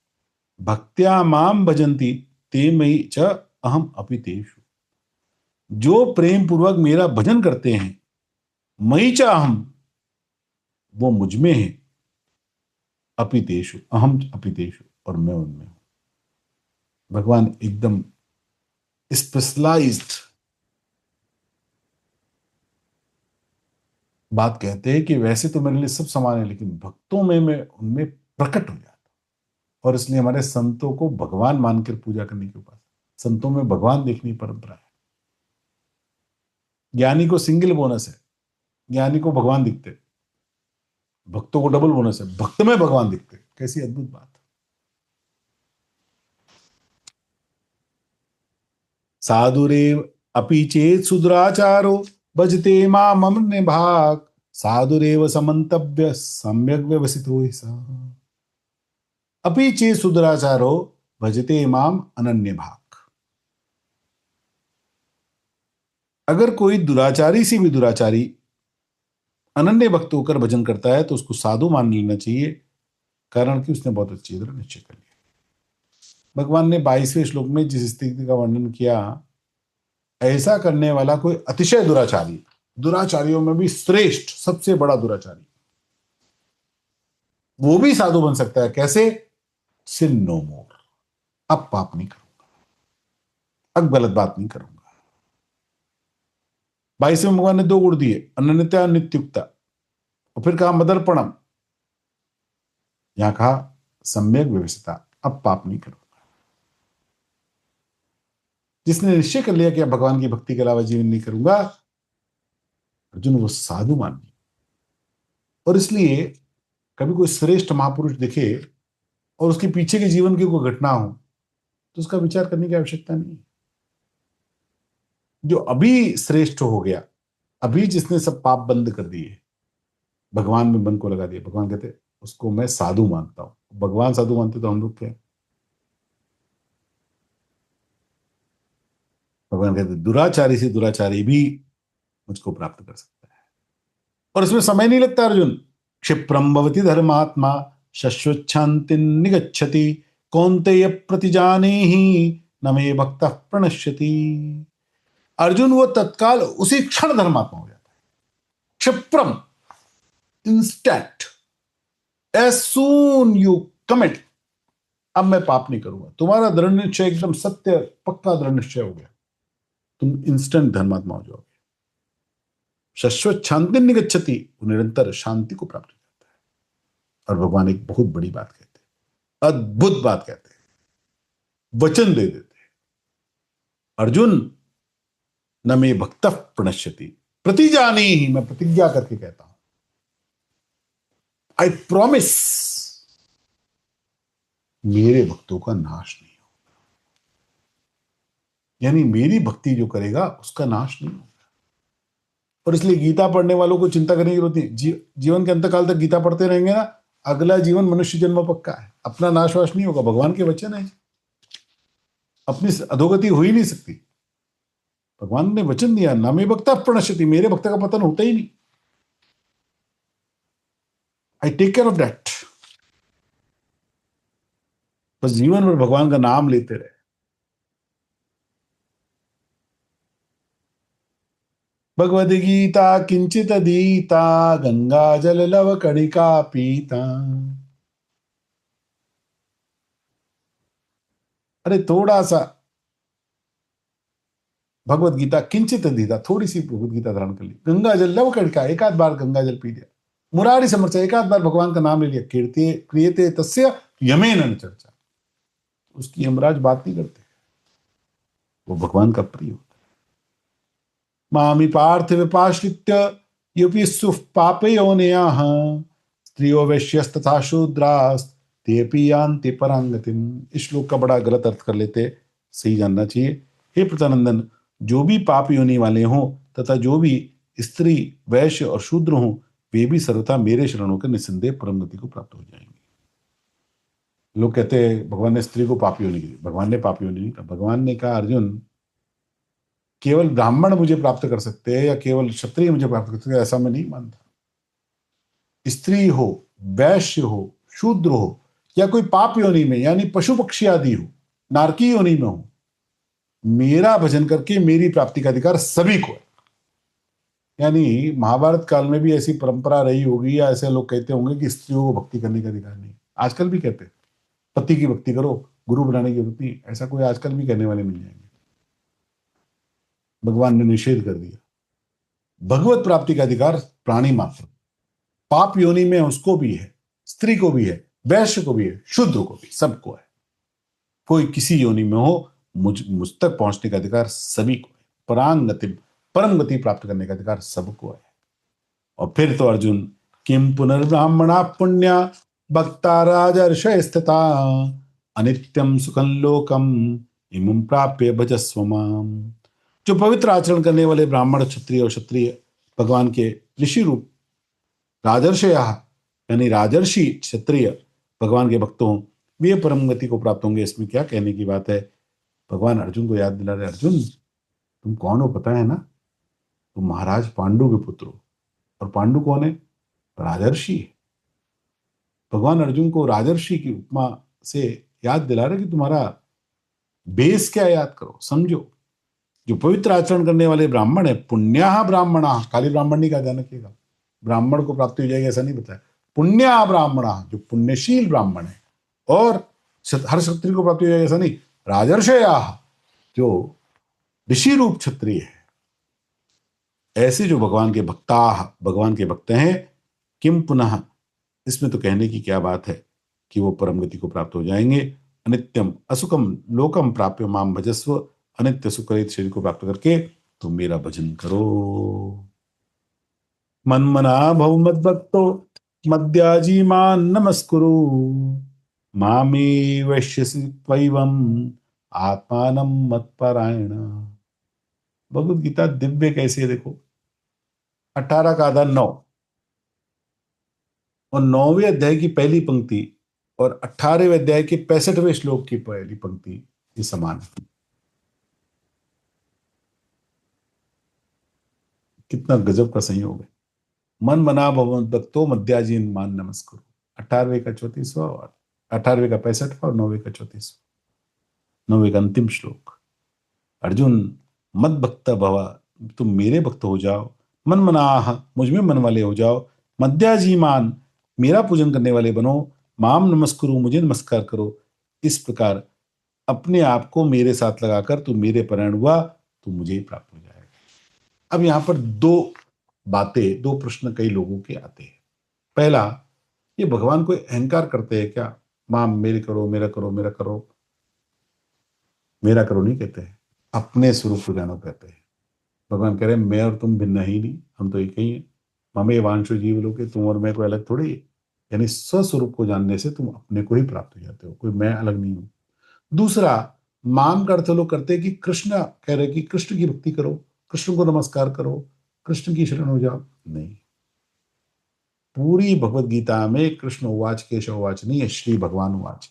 भक्त्या माम भजन्ति ते मयि च अहम अपि तेषु। जो प्रेम पूर्वक मेरा भजन करते हैं, मयि च अहम, वो मुझ में है, अपि तेषु अहम अपि तेषु, और मैं उनमें हूं। भगवान एकदम स्पेशलाइज्ड बात कहते हैं कि वैसे तो मेरे लिए सब समान है, लेकिन भक्तों में मैं उनमें प्रकट हो जाता हूं। और इसलिए हमारे संतों को भगवान मानकर पूजा करने के उपास, संतों में भगवान देखने की परंपरा है। ज्ञानी को सिंगल बोनस है, ज्ञानी को भगवान दिखते, भक्तों को डबल बोनस है, भक्त में भगवान दिखते। कैसी अद्भुत बात। साधुरेव अपि चेत सुदुराचारो भजते मामन्य भाग साधुरेव समन्तव्य सम्यक व्यवसितो हि सः। अपि चेत सुदुराचारो भजते माम अनन्य भाग। अगर कोई दुराचारी से भी दुराचारी अनन्य भक्त होकर भजन करता है तो उसको साधु मान लेना चाहिए, कारण कि उसने बहुत अच्छी तरह निश्चय कर लिया। भगवान ने 22वें श्लोक में जिस स्थिति का वर्णन किया, ऐसा करने वाला कोई अतिशय दुराचारी, दुराचारियों में भी श्रेष्ठ सबसे बड़ा दुराचारी, वो भी साधु बन सकता है। कैसे? सिन नो मोर, अब पाप नहीं करूंगा, अब गलत बात नहीं करूंगा। 22वें भगवान ने 2 गुण दिए, अनन्यता नित्युक्ता, और फिर कहा मदर्पणम, यहां कहा सम्यक व्यवस्था, अब पाप नहीं करूंगा। जिसने निश्चय कर लिया कि अब भगवान की भक्ति के अलावा जीवन नहीं करूंगा, अर्जुन वो साधु मान लिया। और इसलिए कभी कोई श्रेष्ठ महापुरुष दिखे और उसके पीछे के जीवन की कोई घटना हो, तो उसका विचार करने की आवश्यकता नहीं। जो अभी श्रेष्ठ हो गया, अभी जिसने सब पाप बंद कर दिए, भगवान में मन को लगा दिया, भगवान कहते उसको मैं साधु मानता हूं। भगवान साधु मानते तो हम लोग क्या? भगवान कहते दुराचारी से दुराचारी भी मुझको प्राप्त कर सकता है। और इसमें समय नहीं लगता अर्जुन। क्षिप्रम भवति धर्मात्मा शश्वच्छांति निगच्छति कौन्तेय प्रतिजाने ही न मे भक्त प्रणश्यति। अर्जुन वो तत्काल उसी क्षण धर्मात्मा हो जाता है। क्षिप्रम, instant, as soon you commit, अब मैं पाप नहीं करूंगा, तुम्हारा दृढ़ निश्चय एकदम सत्य पक्का दृढ़ निश्चय हो गया, तुम इंस्टेंट धर्मात्मा हो जाओगे। शाश्वत शांति निगच्छति, निरंतर शांति को प्राप्त हो जाता है। और भगवान एक बहुत बड़ी बात कहते हैं, अद्भुत बात कहते हैं, वचन दे देते हैं, अर्जुन न मे भक्त प्रणश्यति, प्रतिजानी ही, मैं प्रतिज्ञा करके कहता हूं, आई प्रॉमिस, मेरे भक्तों का नाश नहीं हो। यानी मेरी भक्ति जो करेगा उसका नाश नहीं होगा। और इसलिए गीता पढ़ने वालों को चिंता करने की जरूरत नहीं। जीवन के अंत काल तक गीता पढ़ते रहेंगे ना, अगला जीवन मनुष्य जन्म पक्का है, अपना नाश वाश नहीं होगा। भगवान के वचन है, अपनी अधोगति हो ही नहीं सकती। भगवान ने वचन दिया, नामे भक्ता प्रणश्यति, मेरे भक्त का पतन होता ही नहीं। I take care of that. बस जीवन भर भगवान का नाम लेते रहे। भगवद गीता किंचित दीता गंगा जल लव कणिका पीता। अरे थोड़ा सा भगवत गीता किंचित अधिता, थोड़ी सी भगवत गीता धारण कर ली, गंगा जल लव कड़का, एक आध बार गंगा जल पी लिया, मुरारी समर्चा, एक आध बार भगवान का नाम ले लिया, कीर्ति क्रियते तस्य यमेन न चर्चा, उसकी यमराज बात नहीं करते, वो भगवान का प्रिय होता है। मामी पार्थ विपाश्रित्य योपि सुख पापे योनियाः स्त्रियो वैश्यस्तथा शूद्रास् तेपि यान्ति परांगतिम। इस श्लोक का बड़ा गलत अर्थ कर लेते, सही जानना चाहिए। हे प्रतानंदन, जो भी पाप योनि वाले हों तथा जो भी स्त्री वैश्य और शूद्र हों, वे भी सर्वथा मेरे शरणों के निस्संदेह परम गति को प्राप्त हो जाएंगे। लोग कहते हैं भगवान ने स्त्री को पाप योनि दी, भगवान ने पाप योनि नहीं कहा। भगवान ने कहा अर्जुन, केवल ब्राह्मण मुझे प्राप्त कर सकते हैं या केवल क्षत्रिय मुझे प्राप्त कर सकते हैं, ऐसा मैं नहीं मानता। स्त्री हो, वैश्य हो, शूद्र हो, या कोई पाप योनि में यानी पशु पक्षी आदि हो, नारकी योनि में हो, मेरा भजन करके मेरी प्राप्ति का अधिकार सभी को है। यानी महाभारत काल में भी ऐसी परंपरा रही होगी या ऐसे लोग कहते होंगे कि स्त्रियों को भक्ति करने का अधिकार नहीं। आजकल भी कहते हैं पति की भक्ति करो, गुरु बनाने की जरूरत नहीं, ऐसा कोई आजकल भी कहने वाले मिल जाएंगे। भगवान ने निषेध कर दिया। भगवत प्राप्ति का अधिकार प्राणी मात्र, पाप योनि में उसको भी है, स्त्री को भी है, वैश्य को भी है, शूद्र को भी, सबको है। कोई किसी योनि में हो, मुझ तक पहुंचने का अधिकार सभी को है। परांगति, परम गति प्राप्त करने का अधिकार सबको है। और फिर तो अर्जुन, किम पुनर्ब्राह्मणा पुण्या भक्ता राजर्षय स्थिता अनित्यम सुखं लोकम इमं प्राप्य भजस्व माम। जो पवित्र आचरण करने वाले ब्राह्मण, क्षत्रिय और क्षत्रिय भगवान के ऋषि रूप राजर्षया यानी राजर्षि क्षत्रिय भगवान के भक्त हों, वे परम गति को प्राप्त होंगे। इसमें क्या कहने की बात है? भगवान अर्जुन को याद दिला रहे, अर्जुन तुम कौन हो पता है ना? तुम महाराज पांडु के पुत्र हो। और पांडु कौन है? राजर्षि। भगवान अर्जुन को राजर्षि की उपमा से याद दिला रहे कि तुम्हारा बेस क्या, याद करो, समझो। जो पवित्र आचरण करने वाले ब्राह्मण है, पुण्या ब्राह्मणा, खाली ब्राह्मण नहीं का ध्यान रखिएगा, ब्राह्मण को प्राप्ति हो जाएगी ऐसा नहीं बताया। पुण्या ब्राह्मणा, जो पुण्यशील ब्राह्मण है, और हर क्षत्रिय को प्राप्ति हो जाएगी ऐसा नहीं। राजर्षया, जो ऋषि रूप क्षत्रिय है, ऐसे जो भगवान के भक्ता, भगवान के भक्त हैं, किम पुनः, इसमें तो कहने की क्या बात है कि वो परम गति को प्राप्त हो जाएंगे। अनित्यम असुखम लोकम प्राप्य माम भजस्व, अनित्य सुख रहित शरीर को प्राप्त करके तुम मेरा भजन करो। मन्मना भव मद्भक्तो मद्याजी मान नमस्कुरु मामे वैश्यसि त्वैवं आत्मानं मत्परायण। भगवत गीता दिव्य कैसी है देखो, 18 का आधा 9 और 9वें अध्याय की पहली पंक्ति और 18वें अध्याय के 65वें श्लोक की पहली पंक्ति ये समान है। कितना गजब का संयोग है। मन मना भवन भक्तो मध्याजीन मान नमस्कुरु, 18वें का 34वां और 18वें का 65वां और 9वें का 34वां, 9वें का अंतिम श्लोक। अर्जुन मत भक्त भवा, तुम मेरे भक्त हो जाओ। मन मनाह, मुझ में मन वाले हो जाओ। मध्याजी मान, मेरा पूजन करने वाले बनो। माम नमस्कुरु, मुझे नमस्कार करो। इस प्रकार अपने आप को मेरे साथ लगाकर तू मेरे परायण हुआ, तू मुझे ही प्राप्त हो जाएगा। अब यहां पर दो बातें, दो प्रश्न कई लोगों के आते हैं। पहला, ये भगवान कोई अहंकार करते हैं क्या? माम मेरे करो, मेरा करो, मेरा करो। मेरा करो नहीं कहते हैं, अपने स्वरूप को जानो कहते हैं। भगवान कह रहे हैं मैं और तुम भिन्न ही नहीं, हम तो एक ही हैं। ममे वांशो जीव लोके, तुम और मैं कोई अलग थोड़ी है। यानी स्वस्वरूप को जानने से तुम अपने को ही प्राप्त हो जाते हो, कोई मैं अलग नहीं हूं। दूसरा, माम का अर्थ लोग करते हैं कि कृष्ण कह रहे कि कृष्ण की भक्ति करो, कृष्ण को नमस्कार करो, कृष्ण की शरण हो जाओ। नहीं, पूरी भगवत गीता में कृष्ण उवाच केशव उवाच नहीं है, श्री भगवान उवाच।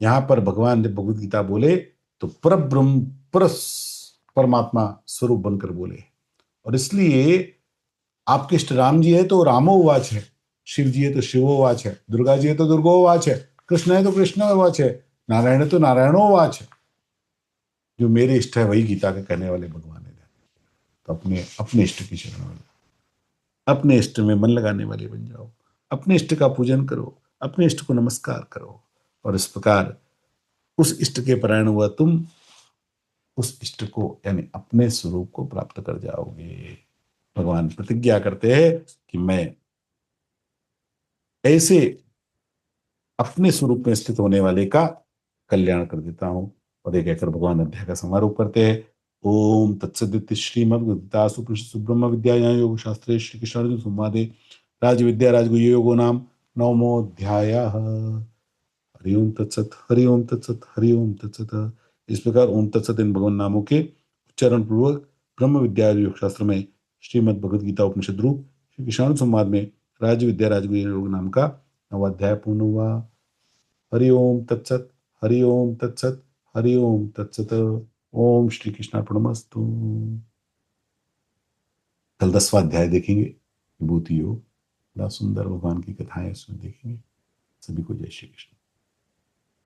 यहां पर भगवान ने भगवत गीता बोले तो परब्रह्म परमात्मा स्वरूप बनकर बोले। और इसलिए आपके इष्ट राम जी है तो रामो उवाच है, शिव जी है तो शिवो उवाच है, दुर्गा जी है तो दुर्गो उवाच है, कृष्ण है तो कृष्ण उवाच है, नारायण है तो नारायणो उवाच है। जो मेरे इष्ट है वही गीता के कहने वाले भगवान है। तो अपने अपने इष्ट की शरण में, अपने इष्ट में मन लगाने वाले बन जाओ, अपने इष्ट का पूजन करो, अपने इष्ट को नमस्कार करो, और इस प्रकार उस इष्ट के परायण हुआ तुम उस इष्ट को यानी अपने स्वरूप को प्राप्त कर जाओगे। भगवान प्रतिज्ञा करते हैं कि मैं ऐसे अपने स्वरूप में स्थित होने वाले का कल्याण कर देता हूं। और ये कहकर भगवान अध्याय का समारोह करते हैं। ओम तत्सदिति श्रीमद्गीतासु उपनिषत्सु ब्रह्म विद्यायां योग शास्त्रे श्री कृष्ण अर्जुन संवादे राज विद्या राजगुह्य योगो नाम नवमोऽध्यायः। हरि ओम तत्सत, हरि ओम तत्सत, हरि ओम तत्सत। इस प्रकार ओम तत्सत इन भगवान नामों के उच्चारण पूर्वक ब्रह्म विद्या योग शास्त्र में श्रीमद् भगवद गीता उपनिषद रूप श्री कृष्ण संवाद में राज विद्या राजगुह्य योग नाम का नवाध्याय पूर्ण हुआ। हरि ओम तत्सत, हरि ओम तत्सत, हरि ओम तत्सत। ओम श्री कृष्णार्पणमस्तु। कल 10वां अध्याय देखेंगे, विभूति योग। बड़ा सुंदर भगवान की कथाएं उसमें देखेंगे। सभी को जय श्री कृष्ण।